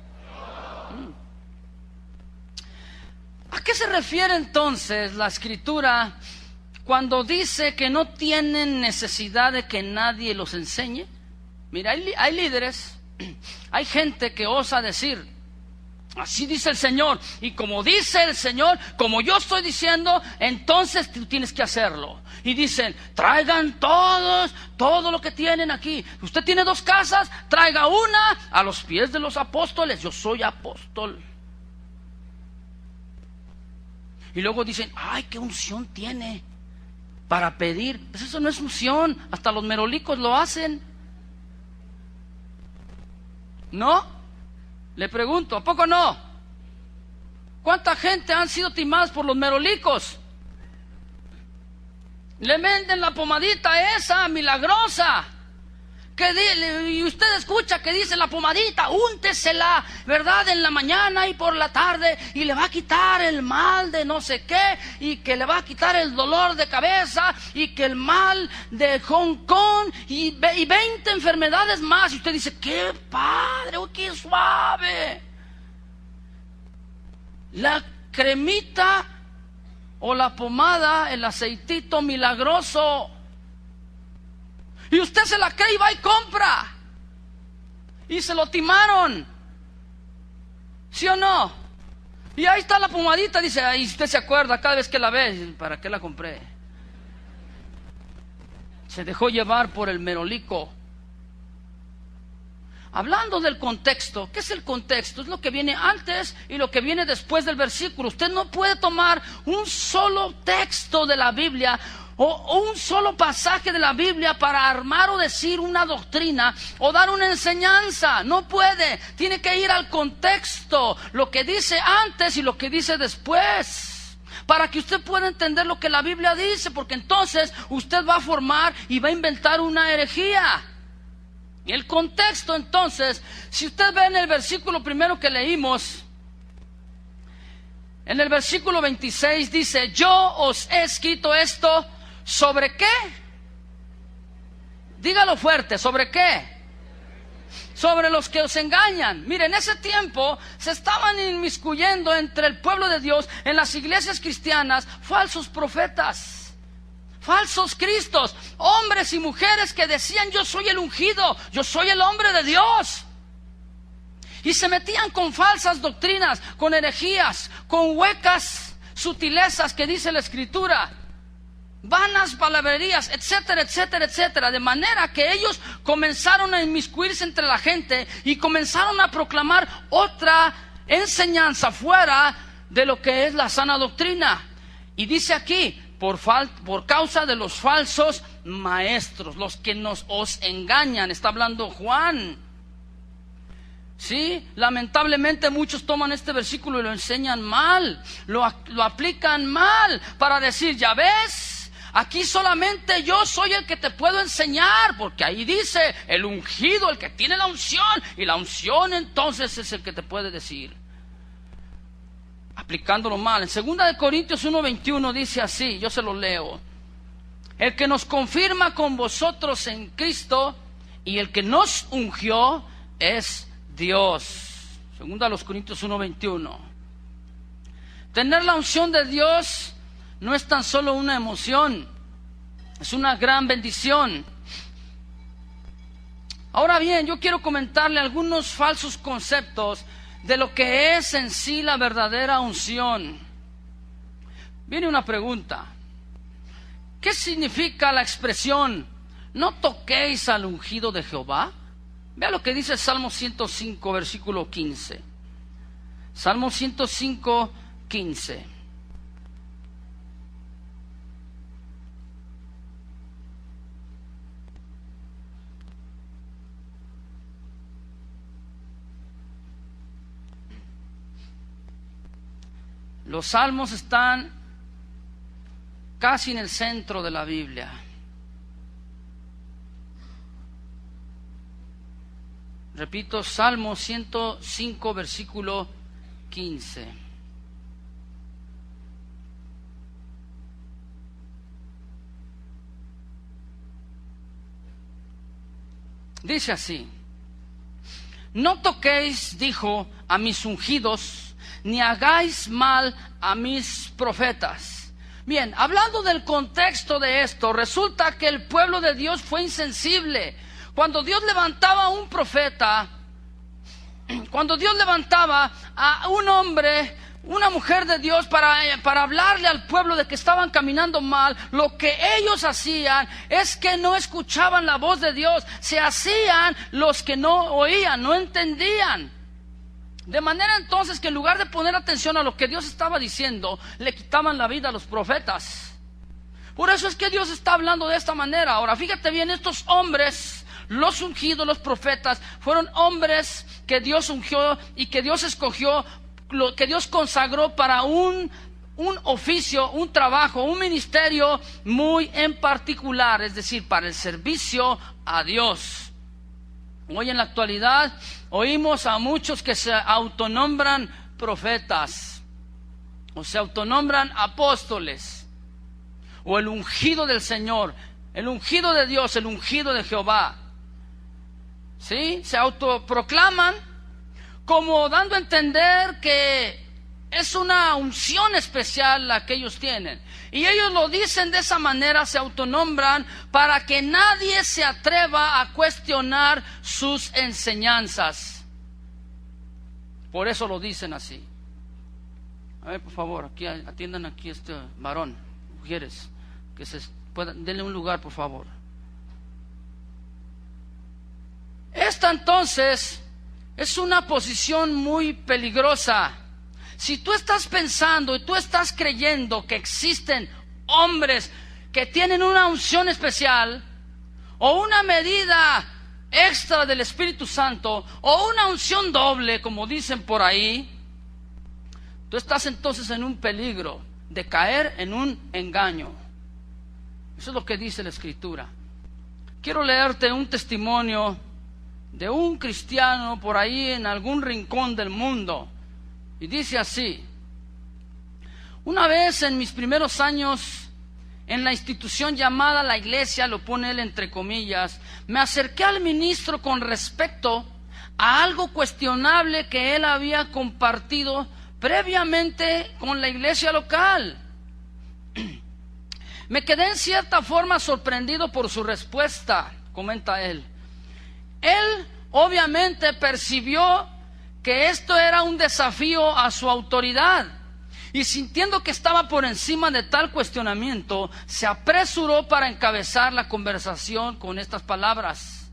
¿A qué se refiere entonces la Escritura cuando dice que no tienen necesidad de que nadie los enseñe? Mira, hay líderes, hay gente que osa decir, así dice el Señor, y como dice el Señor, como yo estoy diciendo, entonces tú tienes que hacerlo. Y dicen, traigan todo lo que tienen aquí. Usted tiene 2 casas, traiga una a los pies de los apóstoles. Yo soy apóstol. Y luego dicen, ay, qué unción tiene para pedir. Pues eso no es unción, hasta los merolicos lo hacen. ¿No? Le pregunto, ¿a poco no? ¿Cuánta gente han sido timadas por los merolicos? Le venden la pomadita esa milagrosa, y usted escucha que dice la pomadita, úntesela, ¿verdad? En la mañana y por la tarde, y le va a quitar el mal de no sé qué, y que le va a quitar el dolor de cabeza, y que el mal de Hong Kong, y 20 enfermedades más. Y usted dice, ¡qué padre! ¡Oh, qué suave! La cremita o la pomada, el aceitito milagroso. Y usted se la cree y va y compra. Y se lo timaron. ¿Sí o no? Y ahí está la pomadita. Dice, ahí usted se acuerda cada vez que la ve. ¿Para qué la compré? Se dejó llevar por el merolico. Hablando del contexto, ¿qué es el contexto? Es lo que viene antes y lo que viene después del versículo. Usted no puede tomar un solo texto de la Biblia o un solo pasaje de la Biblia para armar o decir una doctrina o dar una enseñanza. No puede. Tiene que ir al contexto, lo que dice antes y lo que dice después, para que usted pueda entender lo que la Biblia dice, porque entonces usted va a formar y va a inventar una herejía. Y el contexto, entonces, si usted ve en el versículo primero que leímos, en el versículo 26 dice, yo os he escrito esto, ¿sobre qué? Dígalo fuerte, ¿sobre qué? Sobre los que os engañan. Mire, en ese tiempo se estaban inmiscuyendo entre el pueblo de Dios, en las iglesias cristianas, falsos profetas, falsos cristos, hombres y mujeres que decían, yo soy el ungido, yo soy el hombre de Dios. Y se metían con falsas doctrinas, con herejías, con huecas sutilezas que dice la Escritura, vanas palabrerías, etcétera, etcétera, etcétera. De manera que ellos comenzaron a inmiscuirse entre la gente y comenzaron a proclamar otra enseñanza fuera de lo que es la sana doctrina. Y dice aquí, por causa de los falsos maestros, los que os engañan. Está hablando Juan. Sí, lamentablemente muchos toman este versículo y lo enseñan mal, lo aplican mal para decir, ya ves, aquí solamente yo soy el que te puedo enseñar, porque ahí dice el ungido, el que tiene la unción, y la unción entonces es el que te puede decir. Aplicándolo mal. En 2 Corintios 1:21 dice así, yo se lo leo: el que nos confirma con vosotros en Cristo y el que nos ungió es Dios. 2 Corintios 1:21. Tener la unción de Dios no es tan solo una emoción, es una gran bendición. Ahora bien, yo quiero comentarle algunos falsos conceptos de lo que es en sí la verdadera unción. Viene una pregunta: ¿qué significa la expresión no toquéis al ungido de Jehová? Vea lo que dice Salmo 105, versículo 15. Salmo 105, 15. Los salmos están casi en el centro de la Biblia. Repito, Salmo 105, versículo 15. Dice así: no toquéis, dijo, a mis ungidos, ni hagáis mal a mis profetas. Bien, hablando del contexto de esto, resulta que el pueblo de Dios fue insensible. Cuando Dios levantaba a un profeta, cuando Dios levantaba a un hombre, una mujer de Dios para hablarle al pueblo de que estaban caminando mal, lo que ellos hacían es que no escuchaban la voz de Dios, se hacían los que no oían, no entendían. De manera entonces que en lugar de poner atención a lo que Dios estaba diciendo, le quitaban la vida a los profetas. Por eso es que Dios está hablando de esta manera. Ahora, fíjate bien, estos hombres, los ungidos, los profetas, fueron hombres que Dios ungió y que Dios escogió, que Dios consagró para un oficio, un trabajo, un ministerio muy en particular, es decir, para el servicio a Dios. Hoy en la actualidad oímos a muchos que se autonombran profetas o se autonombran apóstoles o el ungido del Señor, el ungido de Dios, el ungido de Jehová. ¿Sí? Se autoproclaman como dando a entender que es una unción especial la que ellos tienen. Y ellos lo dicen de esa manera, se autonombran para que nadie se atreva a cuestionar sus enseñanzas. Por eso lo dicen así. A ver, por favor, aquí atiendan aquí a este varón, mujeres, que se puedan, denle un lugar, por favor. Esta entonces es una posición muy peligrosa. Si tú estás pensando y tú estás creyendo que existen hombres que tienen una unción especial o una medida extra del Espíritu Santo o una unción doble, como dicen por ahí, tú estás entonces en un peligro de caer en un engaño. Eso es lo que dice la Escritura. Quiero leerte un testimonio de un cristiano por ahí en algún rincón del mundo. Y dice así: una vez en mis primeros años en la institución llamada la iglesia, lo pone él entre comillas, me acerqué al ministro con respecto a algo cuestionable que él había compartido previamente con la iglesia local. Me quedé en cierta forma sorprendido por su respuesta, comenta él. Él obviamente percibió que esto era un desafío a su autoridad y sintiendo que estaba por encima de tal cuestionamiento, se apresuró para encabezar la conversación con estas palabras: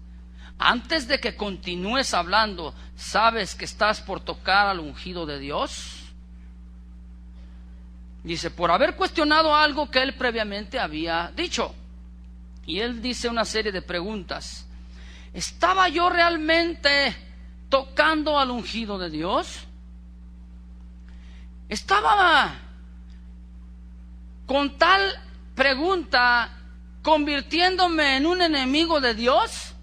antes de que continúes hablando, ¿sabes que estás por tocar al ungido de Dios? Dice, por haber cuestionado algo que él previamente había dicho. Y él dice una serie de preguntas. ¿Estaba yo realmente tocando al ungido de Dios? ¿Estaba con tal pregunta convirtiéndome en un enemigo de Dios?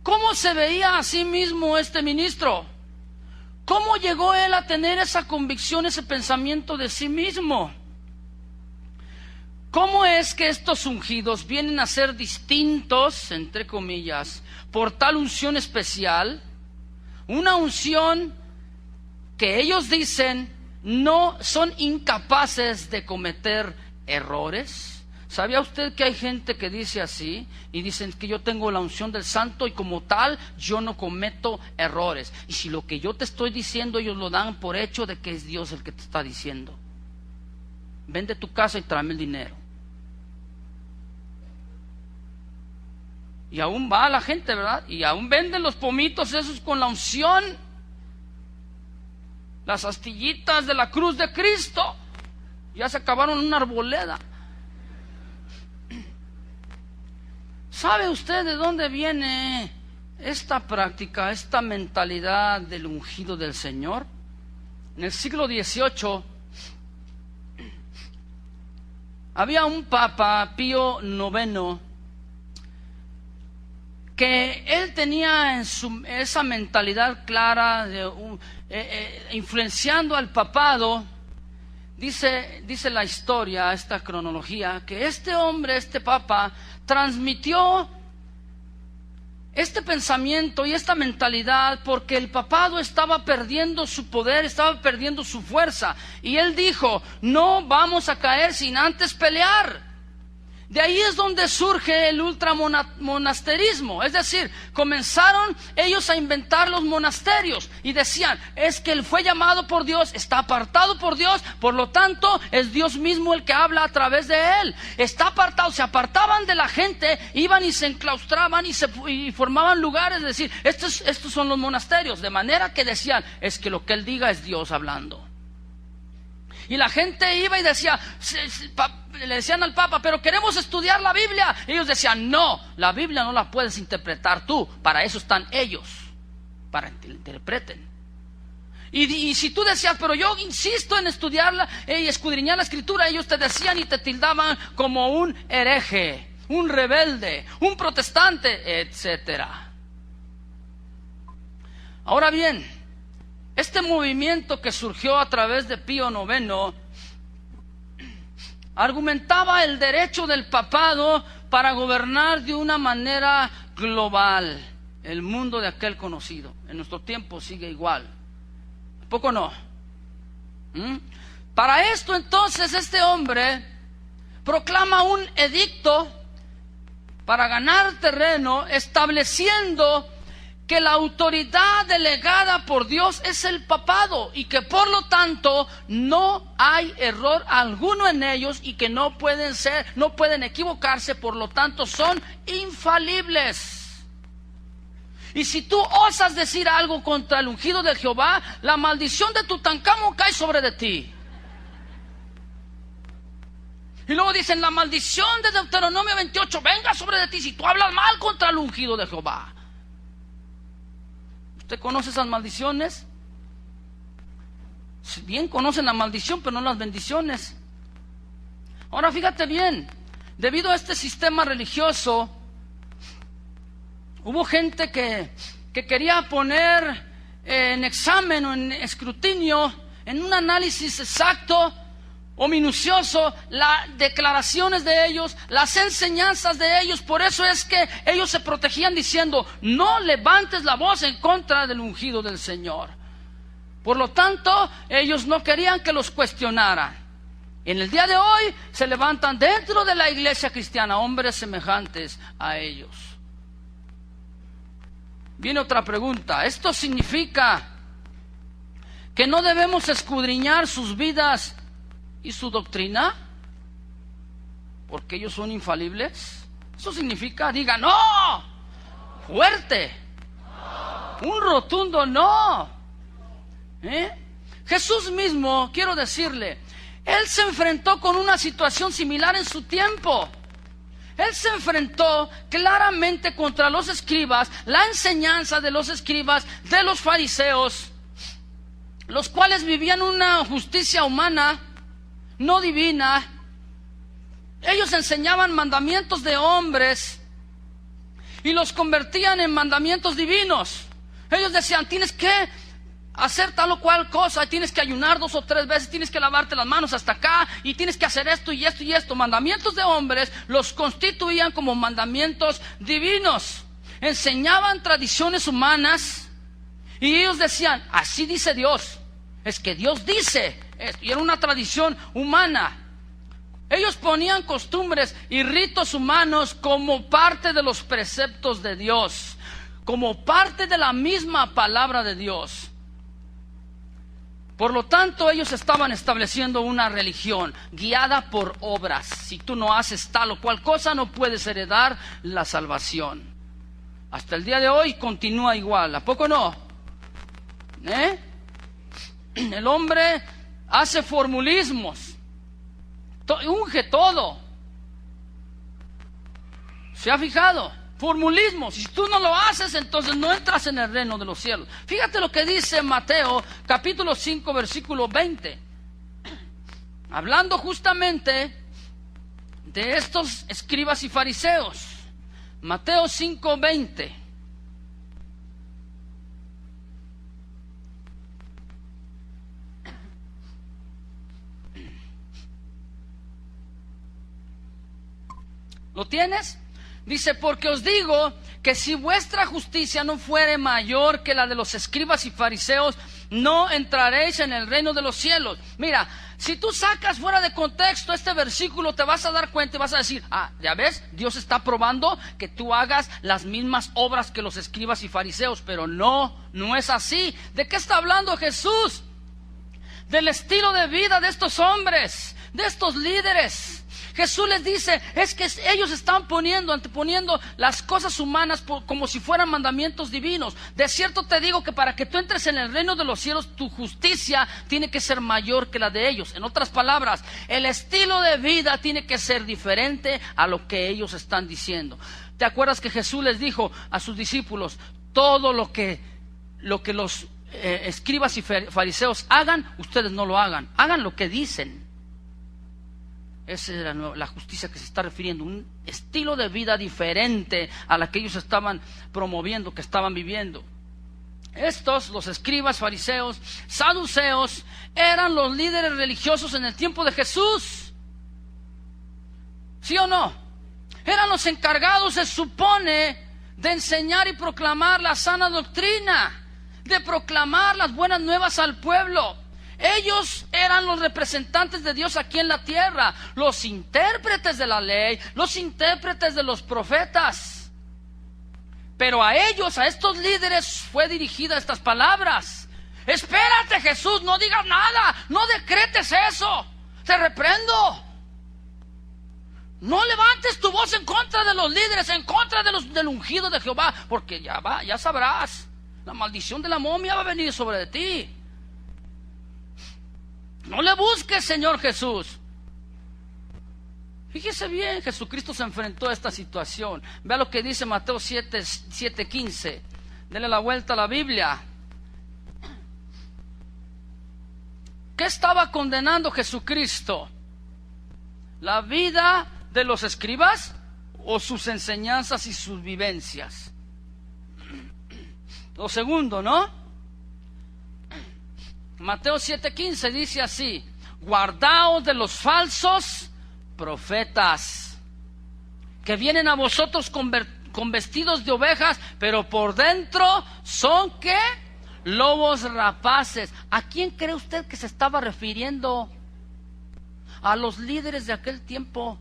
¿Cómo se veía a sí mismo este ministro? ¿Cómo llegó él a tener esa convicción, ese pensamiento de sí mismo? ¿Cómo es que estos ungidos vienen a ser distintos, entre comillas, por tal unción especial? Una unción que ellos dicen no son incapaces de cometer errores. ¿Sabía usted que hay gente que dice así? Y dicen que yo tengo la unción del Santo y como tal yo no cometo errores. Y si lo que yo te estoy diciendo ellos lo dan por hecho de que es Dios el que te está diciendo. Vende tu casa y tráeme el dinero. Y aún va la gente, ¿verdad? Y aún venden los pomitos esos con la unción. Las astillitas de la cruz de Cristo. Ya se acabaron en una arboleda. ¿Sabe usted de dónde viene esta práctica, esta mentalidad del ungido del Señor? En el siglo XVIII había un papa, Pío IX, que él tenía en esa mentalidad clara, influenciando al papado. Dice la historia, esta cronología, que este hombre, este papa, transmitió este pensamiento y esta mentalidad porque el papado estaba perdiendo su poder, estaba perdiendo su fuerza. Y él dijo, no vamos a caer sin antes pelear. De ahí es donde surge el ultramonasterismo. Es decir, comenzaron ellos a inventar los monasterios y decían, es que él fue llamado por Dios, está apartado por Dios, por lo tanto es Dios mismo el que habla a través de él. Está apartado, se apartaban de la gente, iban y se enclaustraban y formaban lugares, es decir, estos son los monasterios, de manera que decían, es que lo que él diga es Dios hablando. Y la gente iba y decía, le decían al Papa, pero queremos estudiar la Biblia. Y ellos decían, no, la Biblia no la puedes interpretar tú, para eso están ellos, para que la interpreten. Y si tú decías, pero yo insisto en estudiarla y escudriñar la Escritura, ellos te decían y te tildaban como un hereje, un rebelde, un protestante, etcétera. Ahora bien, este movimiento que surgió a través de Pío IX argumentaba el derecho del papado para gobernar de una manera global el mundo de aquel conocido. En nuestro tiempo sigue igual. ¿A poco no? Para esto entonces este hombre proclama un edicto para ganar terreno, estableciendo que la autoridad delegada por Dios es el papado y que por lo tanto no hay error alguno en ellos y que no pueden equivocarse, por lo tanto son infalibles. Y si tú osas decir algo contra el ungido de Jehová, la maldición de Tutankamón cae sobre de ti. Y luego dicen, la maldición de Deuteronomio 28 venga sobre de ti si tú hablas mal contra el ungido de Jehová. ¿Usted conoce esas maldiciones? Bien conocen la maldición, pero no las bendiciones. Ahora fíjate bien, debido a este sistema religioso, hubo gente que quería poner en examen o en escrutinio, en un análisis exacto o minucioso, las declaraciones de ellos, las enseñanzas de ellos. Por eso es que ellos se protegían diciendo, no levantes la voz en contra del ungido del Señor. Por lo tanto, ellos no querían que los cuestionaran. En el día de hoy se levantan dentro de la iglesia cristiana hombres semejantes a ellos. Viene otra pregunta. ¿Esto significa que no debemos escudriñar sus vidas y su doctrina porque ellos son infalibles? Eso significa, diga no, fuerte, un rotundo no. Jesús mismo, quiero decirle, él se enfrentó con una situación similar en su tiempo. Él se enfrentó claramente contra los escribas, la enseñanza de los escribas, de los fariseos, los cuales vivían una justicia humana, no divina. Ellos enseñaban mandamientos de hombres y los convertían en mandamientos divinos. Ellos decían, tienes que hacer tal o cual cosa, tienes que ayunar 2 o 3 veces, tienes que lavarte las manos hasta acá, y tienes que hacer esto y esto y esto. Mandamientos de hombres los constituían como mandamientos divinos. Enseñaban tradiciones humanas y ellos decían, así dice Dios, es que Dios dice esto, y era una tradición humana. Ellos ponían costumbres y ritos humanos como parte de los preceptos de Dios, como parte de la misma palabra de Dios. Por lo tanto, ellos estaban estableciendo una religión guiada por obras. Si tú no haces tal o cual cosa, no puedes heredar la salvación. Hasta el día de hoy continúa igual, ¿a poco no? El hombre hace formulismos, unge todo. ¿Se ha fijado? Formulismos. Si tú no lo haces, entonces no entras en el reino de los cielos. Fíjate lo que dice Mateo capítulo 5 versículo 20, hablando justamente de estos escribas y fariseos. Mateo 5:20. ¿Lo tienes? Dice, porque os digo que si vuestra justicia no fuere mayor que la de los escribas y fariseos, no entraréis en el reino de los cielos. Mira, si tú sacas fuera de contexto este versículo, te vas a dar cuenta y vas a decir, ya ves, Dios está probando que tú hagas las mismas obras que los escribas y fariseos, pero no es así. ¿De qué está hablando Jesús? Del estilo de vida de estos hombres, de estos líderes. Jesús les dice, es que ellos están anteponiendo las cosas humanas como si fueran mandamientos divinos. De cierto te digo que para que tú entres en el reino de los cielos, tu justicia tiene que ser mayor que la de ellos. En otras palabras, el estilo de vida tiene que ser diferente a lo que ellos están diciendo. ¿Te acuerdas que Jesús les dijo a sus discípulos, todo lo que los escribas y fariseos hagan, ustedes no lo hagan, hagan lo que dicen? Esa es la justicia que se está refiriendo, un estilo de vida diferente a la que ellos estaban promoviendo, que estaban viviendo. Estos, los escribas, fariseos, saduceos, eran los líderes religiosos en el tiempo de Jesús. ¿Sí o no? Eran los encargados, se supone, de enseñar y proclamar la sana doctrina, de proclamar las buenas nuevas al pueblo. Ellos eran los representantes de Dios aquí en la tierra, los intérpretes de la ley, los intérpretes de los profetas. Pero a ellos, a estos líderes, fue dirigida estas palabras. Espérate, Jesús, no digas nada, no decretes eso, te reprendo. No levantes tu voz en contra de los líderes, en contra del ungido de Jehová, porque ya sabrás, la maldición de la momia va a venir sobre ti. No le busques, Señor Jesús. Fíjese bien, Jesucristo se enfrentó a esta situación. Vea lo que dice Mateo 7:15. Dele la vuelta a la Biblia. ¿Qué estaba condenando Jesucristo? ¿La vida de los escribas o sus enseñanzas y sus vivencias? Lo segundo, ¿no? Mateo 7:15 dice así: guardaos de los falsos profetas, que vienen a vosotros con vestidos de ovejas, pero por dentro son, ¿qué? Lobos rapaces. ¿A quién cree usted que se estaba refiriendo? A los líderes de aquel tiempo.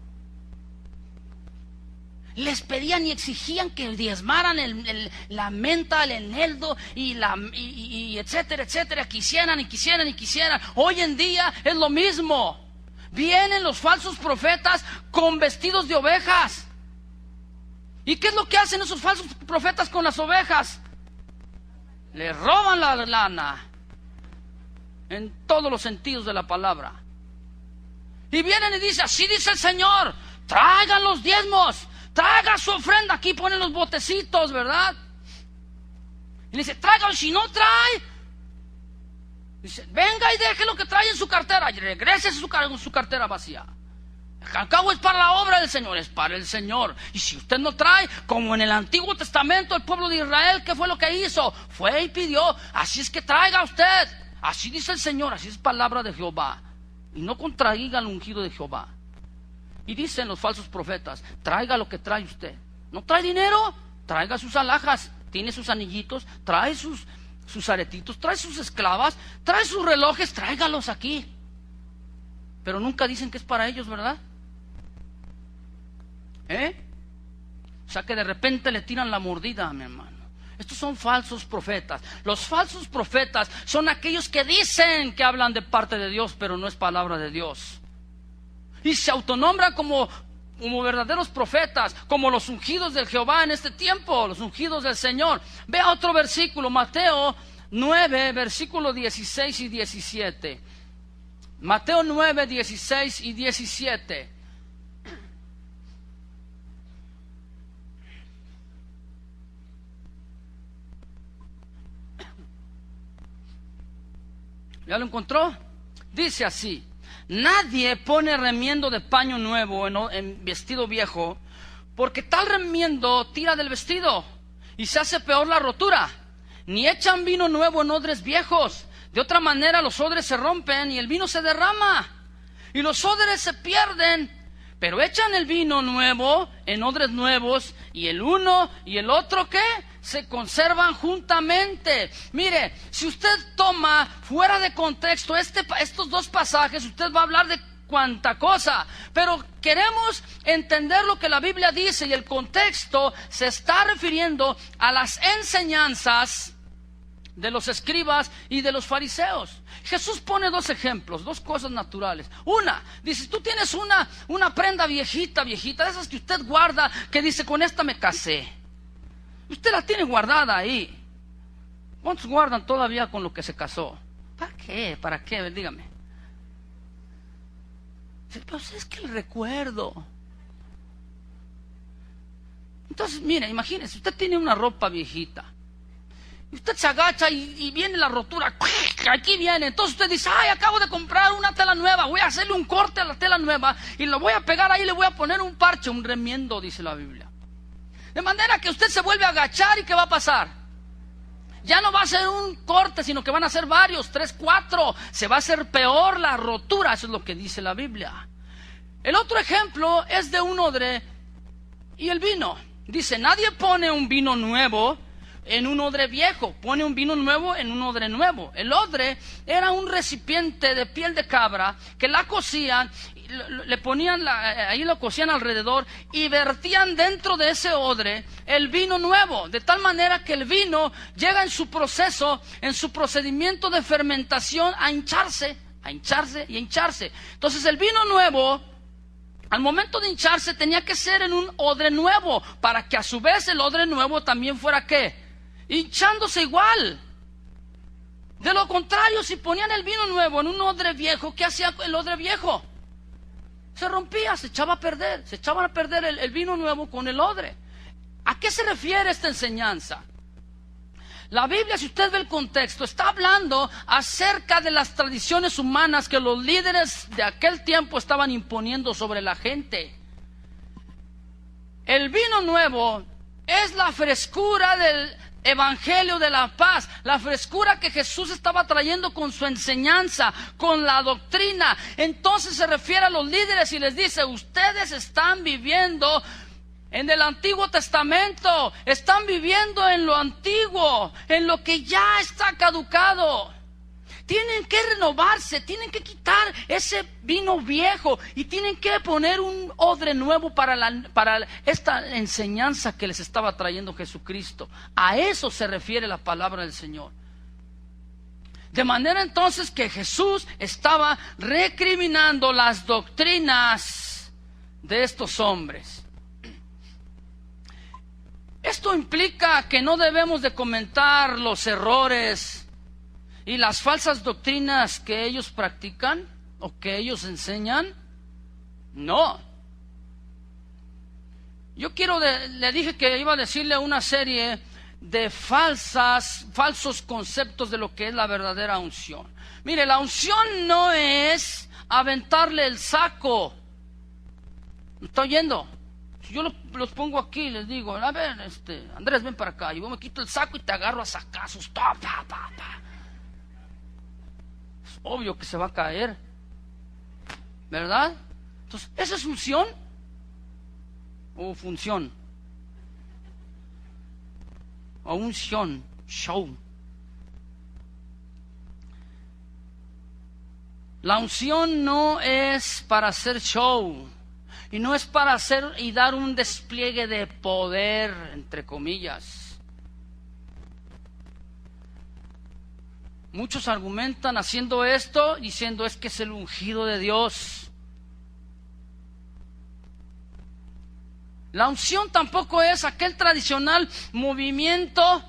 Les pedían y exigían que diezmaran la menta, el eneldo y etcétera, etcétera. Quisieran. Hoy en día es lo mismo. Vienen los falsos profetas con vestidos de ovejas. ¿Y qué es lo que hacen esos falsos profetas con las ovejas? Les roban la lana, en todos los sentidos de la palabra. Y vienen y dicen, así dice el Señor, traigan los diezmos, traiga su ofrenda. Aquí ponen los botecitos, ¿verdad? Y le dice, tráigalo. Si no trae, dice, venga y deje lo que trae en su cartera y regrese su cartera vacía. Al cabo es para la obra del Señor, es para el Señor. Y si usted no trae, como en el Antiguo Testamento el pueblo de Israel, ¿qué fue lo que hizo? Fue y pidió, así es que traiga usted. Así dice el Señor, así es palabra de Jehová. Y no contradiga al ungido de Jehová. Y dicen los falsos profetas, traiga lo que trae usted. ¿No trae dinero? Traiga sus alhajas, tiene sus anillitos, trae sus aretitos, trae sus esclavas, trae sus relojes, tráigalos aquí. Pero nunca dicen que es para ellos, ¿verdad? O sea que de repente le tiran la mordida a mi hermano. Estos son falsos profetas. Los falsos profetas son aquellos que dicen que hablan de parte de Dios, pero no es palabra de Dios. Y se autonombran como verdaderos profetas, como los ungidos del Jehová en este tiempo, los ungidos del Señor. Vea otro versículo, Mateo 9, versículo 16 y 17. Mateo 9, 16 y 17. ¿Ya lo encontró? Dice así: nadie pone remiendo de paño nuevo en vestido viejo, porque tal remiendo tira del vestido y se hace peor la rotura. Ni echan vino nuevo en odres viejos. De otra manera los odres se rompen y el vino se derrama y los odres se pierden. Pero echan el vino nuevo en odres nuevos, y el uno y el otro, ¿qué? Se conservan juntamente. Mire, si usted toma fuera de contexto estos dos pasajes, usted va a hablar de cuánta cosa, pero queremos entender lo que la Biblia dice, y el contexto se está refiriendo a las enseñanzas de los escribas y de los fariseos. Jesús pone dos ejemplos, dos cosas naturales. Una, dice, tú tienes una prenda viejita, de esas que usted guarda, que dice, con esta me casé. Usted la tiene guardada ahí. ¿Cuántos guardan todavía con lo que se casó? ¿Para qué? ¿Para qué? Dígame. Pues es que el recuerdo. Entonces, mire, imagínese, usted tiene una ropa viejita. Y usted se agacha y viene la rotura. Aquí viene. Entonces usted dice, ay, acabo de comprar una tela nueva. Voy a hacerle un corte a la tela nueva y lo voy a pegar ahí, le voy a poner un parche, un remiendo, dice la Biblia. De manera que usted se vuelve a agachar, y ¿qué va a pasar? Ya no va a ser un corte, sino que van a ser varios, 3, 4. Se va a hacer peor la rotura. Eso es lo que dice la Biblia. El otro ejemplo es de un odre y el vino. Dice, nadie pone un vino nuevo en un odre viejo, pone un vino nuevo en un odre nuevo. El odre era un recipiente de piel de cabra que la cocían, le ponían ahí lo cocían alrededor y vertían dentro de ese odre el vino nuevo, de tal manera que el vino llega en su proceso, en su procedimiento de fermentación, a hincharse y a hincharse. Entonces el vino nuevo, al momento de hincharse, tenía que ser en un odre nuevo, para que a su vez el odre nuevo también fuera ¿qué? Hinchándose igual. De lo contrario, si ponían el vino nuevo en un odre viejo, ¿qué hacía el odre viejo? Se rompía, se echaba a perder. Se echaba a perder el vino nuevo con el odre. ¿A qué se refiere esta enseñanza? La Biblia, si usted ve el contexto, está hablando acerca de las tradiciones humanas que los líderes de aquel tiempo estaban imponiendo sobre la gente. El vino nuevo es la frescura del Evangelio de la paz, la frescura que Jesús estaba trayendo con su enseñanza, con la doctrina. Entonces se refiere a los líderes y les dice, ustedes están viviendo en el Antiguo Testamento, están viviendo en lo antiguo, en lo que ya está caducado. Tienen que renovarse, tienen que quitar ese vino viejo y tienen que poner un odre nuevo para esta enseñanza que les estaba trayendo Jesucristo. A eso se refiere la palabra del Señor. De manera entonces que Jesús estaba recriminando las doctrinas de estos hombres. Esto implica que no debemos de comentar los errores y las falsas doctrinas que ellos practican o que ellos enseñan. No. Yo le dije que iba a decirle una serie de falsos conceptos de lo que es la verdadera unción. Mire, la unción no es aventarle el saco. ¿Me está oyendo? Si yo los pongo aquí y les digo, a ver, Andrés, ven para acá, y yo me quito el saco y te agarro a sacazos. Pa. Es obvio que se va a caer, ¿verdad? Entonces, ¿esa es unción o función? O unción, show. La unción no es para hacer show. Y no es para hacer y dar un despliegue de poder, entre comillas. Muchos argumentan haciendo esto, diciendo es que es el ungido de Dios. La unción tampoco es aquel tradicional movimiento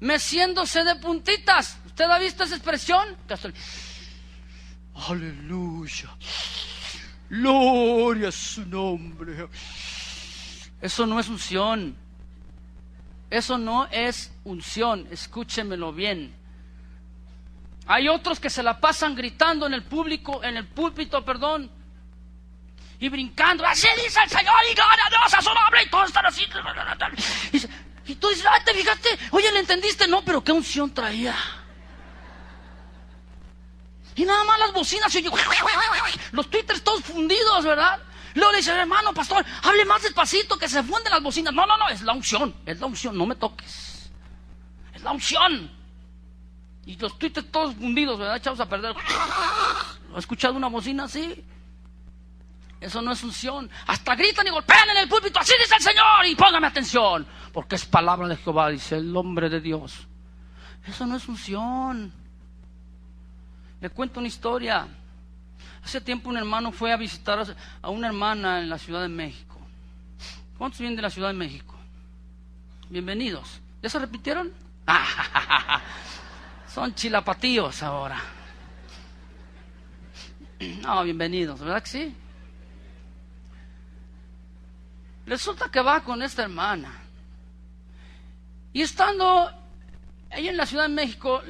meciéndose de puntitas. ¿Usted ha visto esa expresión? Aleluya. Gloria a su nombre. Eso no es unción. Eso no es unción. Escúchemelo bien. Hay otros que se la pasan gritando en el púlpito, y brincando. Así dice el Señor y gloria a Dios a su nombre. Y todos están así. Y tú dices, ¿te fijaste? Oye, ¿le entendiste? No, pero ¿qué unción traía? Y nada más las bocinas, y los twitters todos fundidos, ¿verdad? Luego le dice, hermano, pastor, hable más despacito que se funden las bocinas. No, es la unción, no me toques. Es la unción. Y los tweets todos fundidos, ¿verdad? Echados a perder. ¿Has escuchado una bocina así? Eso no es unción. Hasta gritan y golpean en el púlpito, así dice el Señor, y póngame atención, porque es palabra de Jehová, dice el hombre de Dios. Eso no es unción. Le cuento una historia. Hace tiempo un hermano fue a visitar a una hermana en la Ciudad de México. ¿Cuántos vienen de la Ciudad de México? Bienvenidos. ¿Ya se repitieron? Son chilapatíos ahora. No, bienvenidos, ¿verdad que sí? Resulta que va con esta hermana. Y estando ella en la Ciudad de México,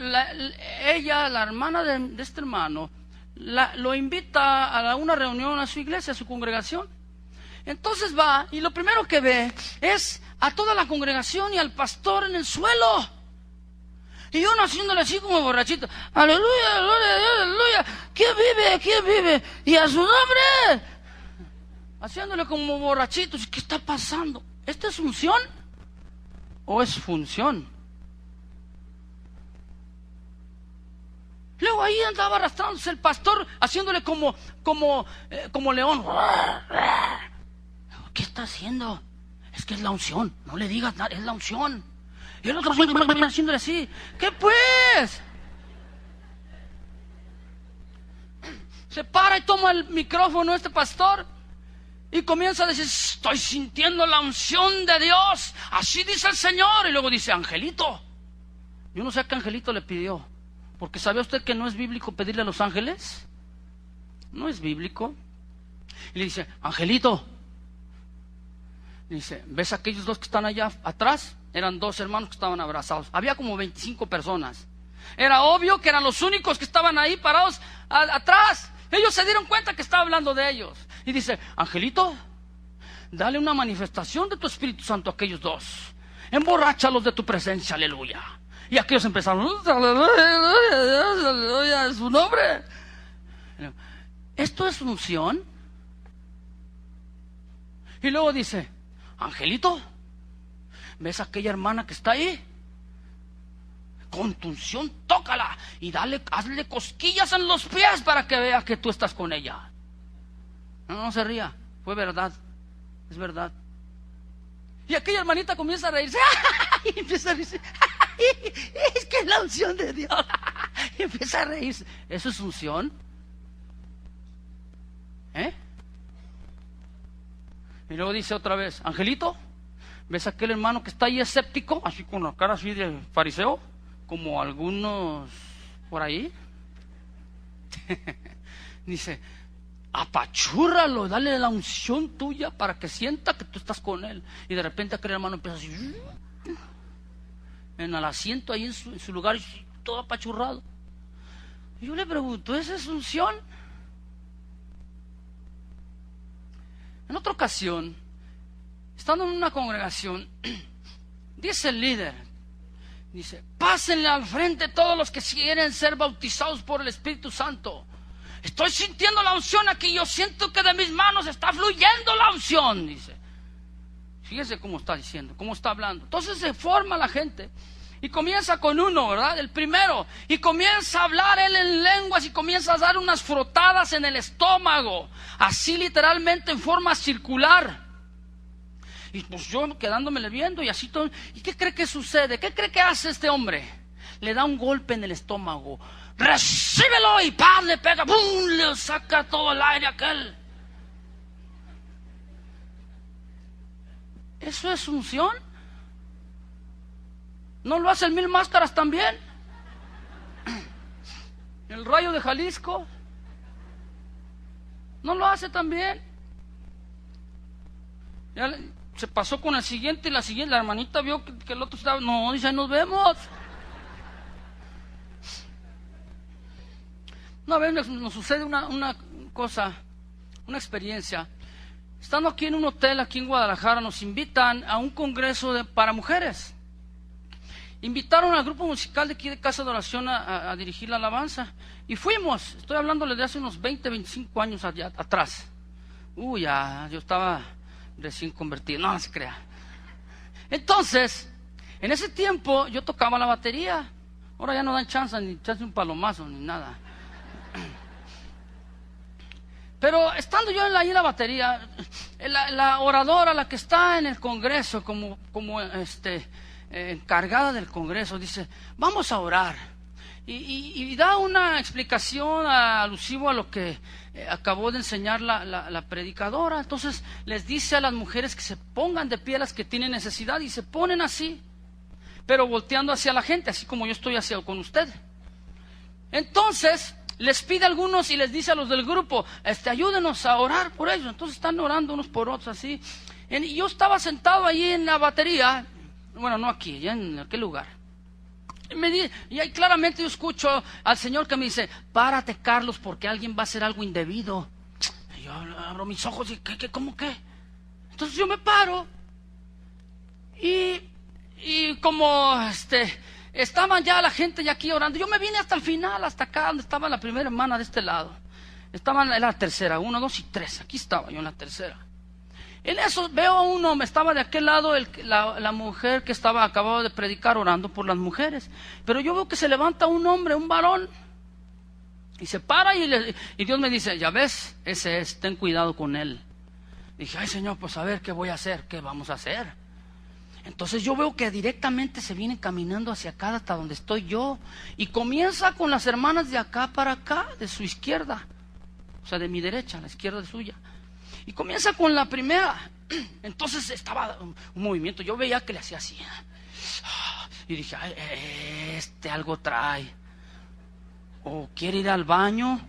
ella, la hermana de este hermano, lo invita a una reunión a su iglesia, a su congregación. Entonces va y lo primero que ve es a toda la congregación y al pastor en el suelo. Y uno haciéndole así como borrachito. Aleluya, gloria a Dios, aleluya. ¿Quién vive? ¿Quién vive? Y a su nombre. Haciéndole como borrachito. ¿Qué está pasando? ¿Esta es unción o es función? Luego ahí andaba arrastrándose el pastor, haciéndole como león. ¿Qué está haciendo? Es que es la unción. No le digas nada, es la unción. Y el otro haciéndole así. ¿Qué pues? Se para y toma el micrófono este pastor y comienza a decir, estoy sintiendo la unción de Dios. Así dice el Señor. Y luego dice, angelito. Yo no sé a qué angelito le pidió. Porque ¿sabe usted que no es bíblico pedirle a los ángeles? No es bíblico. Y le dice, angelito. Dice, ¿ves aquellos dos que están allá atrás? Eran dos hermanos que estaban abrazados. Había como 25 personas. Era obvio que eran los únicos que estaban ahí parados atrás. Ellos se dieron cuenta que estaba hablando de ellos. Y dice, angelito, dale una manifestación de tu Espíritu Santo a aquellos dos. Emborráchalos de tu presencia, aleluya. Y aquellos empezaron, aleluya, es su nombre. ¿Esto es unción? Y luego dice, angelito, ¿ves a aquella hermana que está ahí? Con tu unción, tócala y hazle cosquillas en los pies para que vea que tú estás con ella. No se ría, fue verdad, es verdad. Y aquella hermanita comienza a reírse, y empieza a reírse. Es que es la unción de Dios. Y empieza a reírse. ¿Eso es unción? Y luego dice otra vez, angelito, ¿ves a aquel hermano que está ahí escéptico? Así con la cara así de fariseo, como algunos por ahí. Dice, apachúrralo, dale la unción tuya para que sienta que tú estás con él. Y de repente aquel hermano empieza así, en el asiento ahí en su lugar, todo apachurrado. Y yo le pregunto, ¿esa es unción? En otra ocasión, estando en una congregación, dice el líder, dice, pásenle al frente todos los que quieren ser bautizados por el Espíritu Santo. Estoy sintiendo la unción aquí, yo siento que de mis manos está fluyendo la unción, dice. Fíjese cómo está diciendo, cómo está hablando. Entonces se forma la gente y comienza con uno, ¿verdad? El primero. Y comienza a hablar él en lenguas y comienza a dar unas frotadas en el estómago. Así literalmente en forma circular. Y pues yo quedándomele viendo y así todo. ¿Y qué cree que sucede? ¿Qué cree que hace este hombre? Le da un golpe en el estómago. ¡Recíbelo! Y ¡pam! Le pega. ¡Bum! Le saca todo el aire aquel. ¿Eso es unción? ¿No lo hace el Mil Máscaras también? ¿El Rayo de Jalisco? ¿No lo hace también? Ya se pasó con el siguiente y la siguiente. La hermanita vio que el otro estaba. No, dice, nos vemos. Una vez nos sucede una cosa, una experiencia. Estando aquí en un hotel, aquí en Guadalajara, nos invitan a un congreso para mujeres. Invitaron al grupo musical de aquí de Casa de Oración a dirigir la alabanza. Y fuimos, estoy hablándole de hace unos 20, 25 años allá atrás. Ya, yo estaba recién convertido, no se crea. Entonces, en ese tiempo yo tocaba la batería. Ahora ya no dan chance ni echarse un palomazo ni nada. Pero estando yo ahí en la batería, la oradora, la que está en el Congreso como encargada del Congreso, dice, vamos a orar. Y da una explicación alusivo a lo que acabó de enseñar la predicadora. Entonces les dice a las mujeres que se pongan de pie, las que tienen necesidad, y se ponen así, pero volteando hacia la gente, así como yo estoy hacia con usted. Entonces les pide a algunos y les dice a los del grupo, ayúdenos a orar por ellos. Entonces están orando unos por otros así. Y yo estaba sentado ahí en la batería, bueno, no aquí, ya en aquel lugar. Y ahí claramente yo escucho al Señor que me dice, párate, Carlos, porque alguien va a hacer algo indebido. Y yo abro mis ojos y ¿cómo qué? Entonces yo me paro y como estaban ya la gente ya aquí orando, yo me vine hasta el final, hasta acá donde estaba la primera hermana de este lado. Estaban en la tercera, 1, 2 y 3. Aquí estaba yo en la tercera. En eso veo a un hombre, estaba de aquel lado la mujer que acababa de predicar orando por las mujeres. Pero yo veo que se levanta un hombre, un varón, y se para y Dios me dice, ya ves, ese es, ten cuidado con él. Dije, ay Señor, pues a ver qué voy a hacer, qué vamos a hacer. Entonces yo veo que directamente se viene caminando hacia acá, hasta donde estoy yo, y comienza con las hermanas de acá para acá, de su izquierda, o sea, de mi derecha, la izquierda de suya. Y comienza con la primera. Entonces estaba un movimiento, yo veía que le hacía así. Y dije, ay, algo trae. O quiere ir al baño,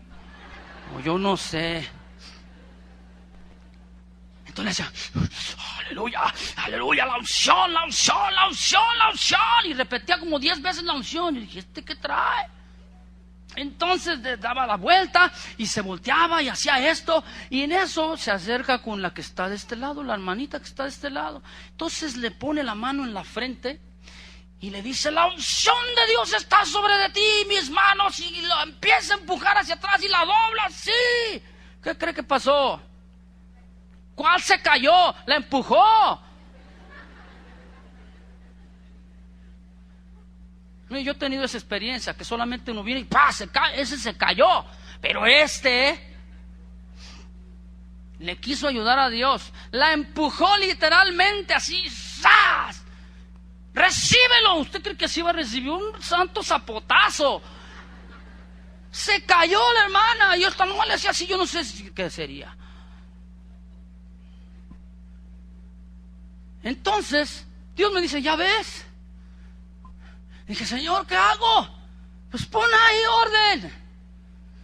o yo no sé. Entonces le decía, aleluya, aleluya, la unción, la unción, la unción, la unción. Y repetía como 10 veces la unción. Y dije, ¿qué trae? Entonces daba la vuelta y se volteaba y hacía esto. Y en eso se acerca con la que está de este lado, la hermanita que está de este lado. Entonces le pone la mano en la frente y le dice, la unción de Dios está sobre de ti, mis manos. Y lo empieza a empujar hacia atrás y la dobla así. ¿Qué cree que pasó? ¿Cuál se cayó? La empujó. Yo he tenido esa experiencia, que solamente uno viene y ¡pah! Se cae, ese se cayó. Pero le quiso ayudar a Dios. La empujó literalmente así. ¡Zas! ¡Recíbelo! ¿Usted cree que así iba a recibir un santo zapotazo? Se cayó la hermana. Y yo hasta no le hacía así, yo no sé qué sería. Entonces, Dios me dice, ¿ya ves? Dije, Señor, ¿qué hago? Pues pon ahí orden.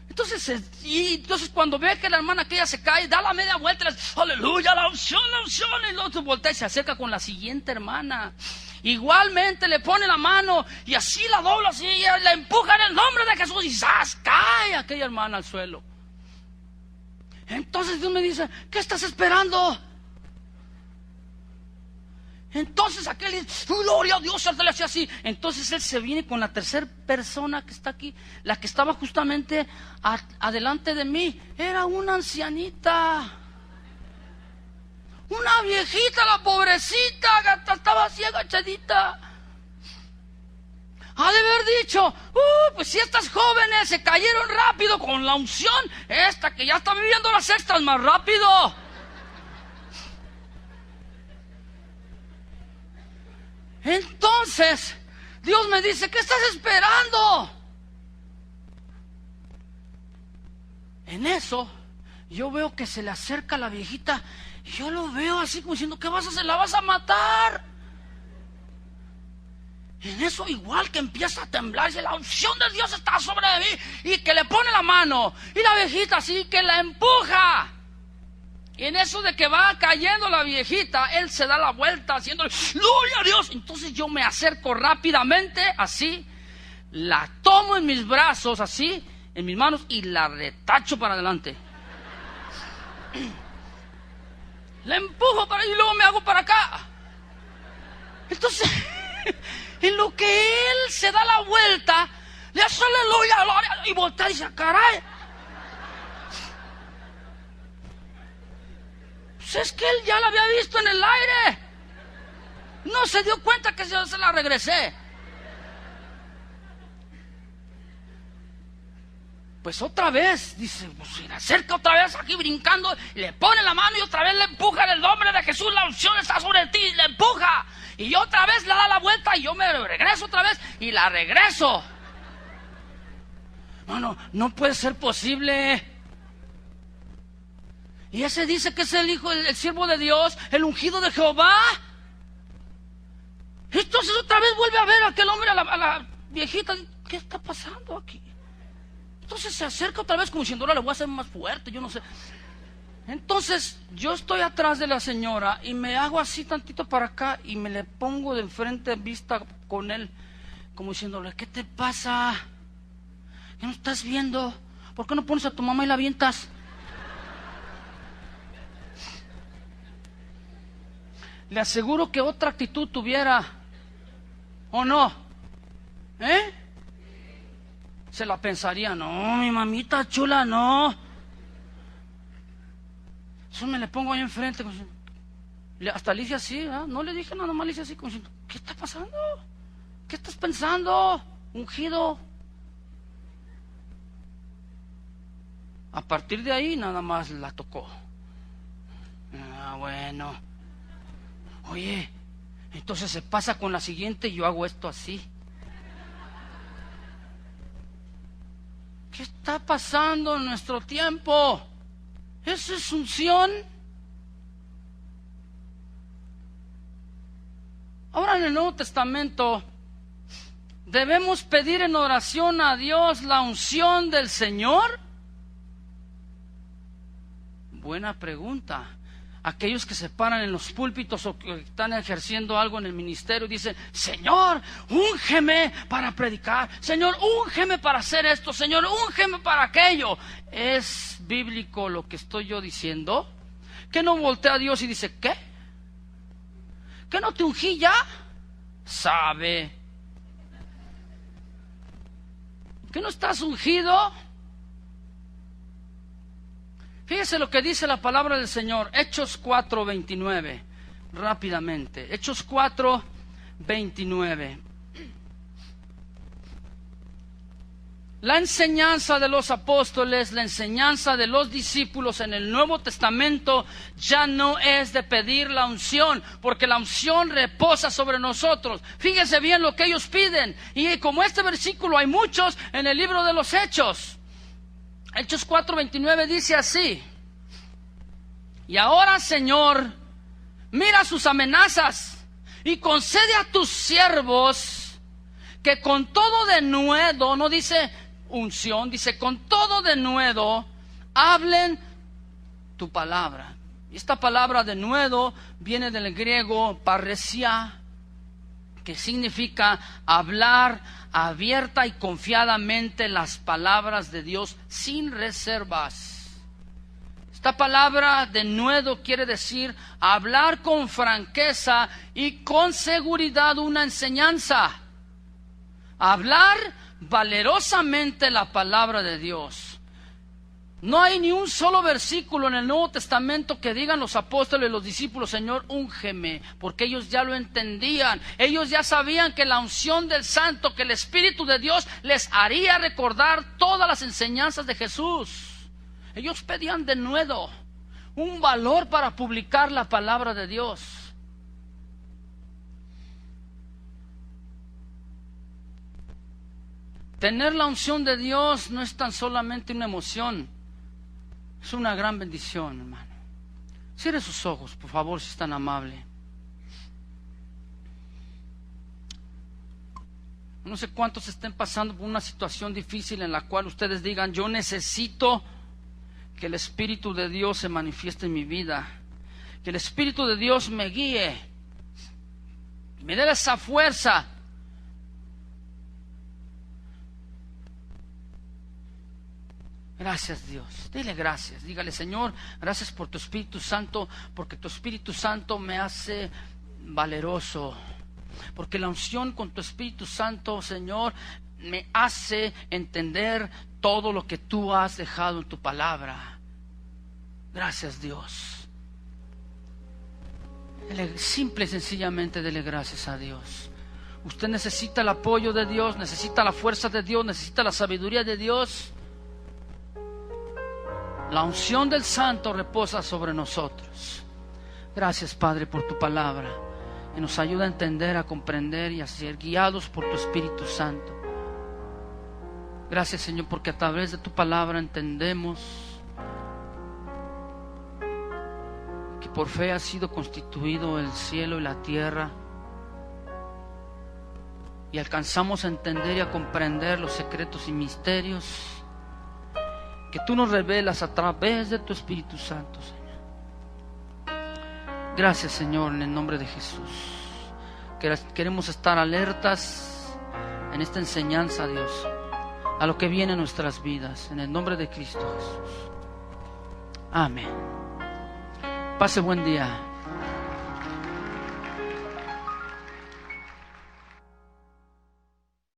Entonces cuando ve que la hermana aquella se cae, da la media vuelta y le dice, aleluya, la unción, y luego se voltea y se acerca con la siguiente hermana. Igualmente le pone la mano y así la dobla, así, y la empuja en el nombre de Jesús y ¡zas! Cae aquella hermana al suelo. Entonces Dios me dice, ¿qué estás esperando? Entonces aquel dice, gloria a Dios, él le hacía así. Entonces él se viene con la tercera persona que está aquí, la que estaba justamente adelante de mí. Era una ancianita, una viejita, la pobrecita, estaba así agachadita. Ha de haber dicho, pues si estas jóvenes se cayeron rápido con la unción, esta que ya está viviendo las extras más rápido. Entonces, Dios me dice, ¿qué estás esperando? En eso, yo veo que se le acerca a la viejita, y yo lo veo así como diciendo, ¿qué vas a hacer? ¿La vas a matar? En eso igual que empieza a temblar, dice, la unción de Dios está sobre mí, y que le pone la mano, y la viejita así que la empuja. Y en eso de que va cayendo la viejita, él se da la vuelta haciendo ¡gloria a Dios! Entonces yo me acerco rápidamente, así, la tomo en mis brazos, así, en mis manos, y la retacho para adelante. La empujo para allá y luego me hago para acá. Entonces, en lo que él se da la vuelta, le hace aleluya, gloria, y voltea y dice, caray. Pues es que él ya la había visto en el aire. No se dio cuenta que yo se la regresé. Pues otra vez, dice, pues se acerca otra vez aquí brincando, y le pone la mano y otra vez le empuja en el nombre de Jesús, la unción está sobre ti, y le empuja. Y otra vez le da la vuelta y yo me regreso otra vez y la regreso. No puede ser posible. Y ese dice que es el hijo, el siervo de Dios, el ungido de Jehová. Entonces otra vez vuelve a ver a aquel hombre, a la viejita. ¿Qué está pasando aquí? Entonces se acerca otra vez como diciendo, ahora le voy a hacer más fuerte, yo no sé. Entonces yo estoy atrás de la señora y me hago así tantito para acá y me le pongo de enfrente vista con él, como diciéndole, ¿qué te pasa? ¿Qué no estás viendo? ¿Por qué no pones a tu mamá y la avientas? Le aseguro que otra actitud tuviera, ¿o no? Se la pensaría, no, mi mamita chula, no. Yo me le pongo ahí enfrente, hasta le hice así, ¿eh? No le dije nada más, le hice así, como diciendo, ¿qué está pasando? ¿Qué estás pensando, ungido? A partir de ahí nada más la tocó. Bueno. Oye, entonces se pasa con la siguiente y yo hago esto así. ¿Qué está pasando en nuestro tiempo? ¿Eso es unción? Ahora en el Nuevo Testamento debemos pedir en oración a Dios la unción del Señor. Buena pregunta. Aquellos que se paran en los púlpitos o que están ejerciendo algo en el ministerio dicen, Señor, úngeme para predicar, Señor, úngeme para hacer esto, Señor, úngeme para aquello. ¿Es bíblico lo que estoy yo diciendo? ¿Que no voltea a Dios y dice, qué? ¿Que no te ungí ya? ¿Sabe? ¿Que no estás ungido? Fíjese lo que dice la palabra del Señor, Hechos 4:29, rápidamente, Hechos 4:29. La enseñanza de los apóstoles, la enseñanza de los discípulos en el Nuevo Testamento ya no es de pedir la unción, porque la unción reposa sobre nosotros. Fíjese bien lo que ellos piden, y como este versículo hay muchos en el libro de los Hechos. Hechos 4:29 dice así: y ahora, Señor, mira sus amenazas y concede a tus siervos que con todo denuedo, no dice unción, dice con todo denuedo, hablen tu palabra. Esta palabra denuedo viene del griego parresia, que significa hablar abierta y confiadamente las palabras de Dios sin reservas. Esta palabra denuedo quiere decir hablar con franqueza y con seguridad una enseñanza. Hablar valerosamente la palabra de Dios. No hay ni un solo versículo en el Nuevo Testamento que digan los apóstoles y los discípulos, Señor, úngeme, porque ellos ya lo entendían. Ellos ya sabían que la unción del Santo, que el Espíritu de Dios les haría recordar todas las enseñanzas de Jesús. Ellos pedían denuedo, un valor para publicar la palabra de Dios. Tener la unción de Dios no es tan solamente una emoción, es una gran bendición, hermano. Cierre sus ojos, por favor, si es tan amable. No sé cuántos estén pasando por una situación difícil en la cual ustedes digan, yo necesito que el Espíritu de Dios se manifieste en mi vida, que el Espíritu de Dios me guíe, me dé esa fuerza. Gracias, Dios. Dile gracias. Dígale, Señor, gracias por tu Espíritu Santo, porque tu Espíritu Santo me hace valeroso. Porque la unción con tu Espíritu Santo, Señor, me hace entender todo lo que tú has dejado en tu palabra. Gracias, Dios. Simple y sencillamente dele gracias a Dios. Usted necesita el apoyo de Dios, necesita la fuerza de Dios, necesita la sabiduría de Dios. La unción del Santo reposa sobre nosotros. Gracias, Padre, por tu palabra, y nos ayuda a entender, a comprender y a ser guiados por tu Espíritu Santo. Gracias, Señor, porque a través de tu palabra entendemos que por fe ha sido constituido el cielo y la tierra, y alcanzamos a entender y a comprender los secretos y misterios que tú nos revelas a través de tu Espíritu Santo, Señor. Gracias, Señor, en el nombre de Jesús. Queremos estar alertas en esta enseñanza, Dios, a lo que viene en nuestras vidas, en el nombre de Cristo Jesús. Amén. Pase buen día.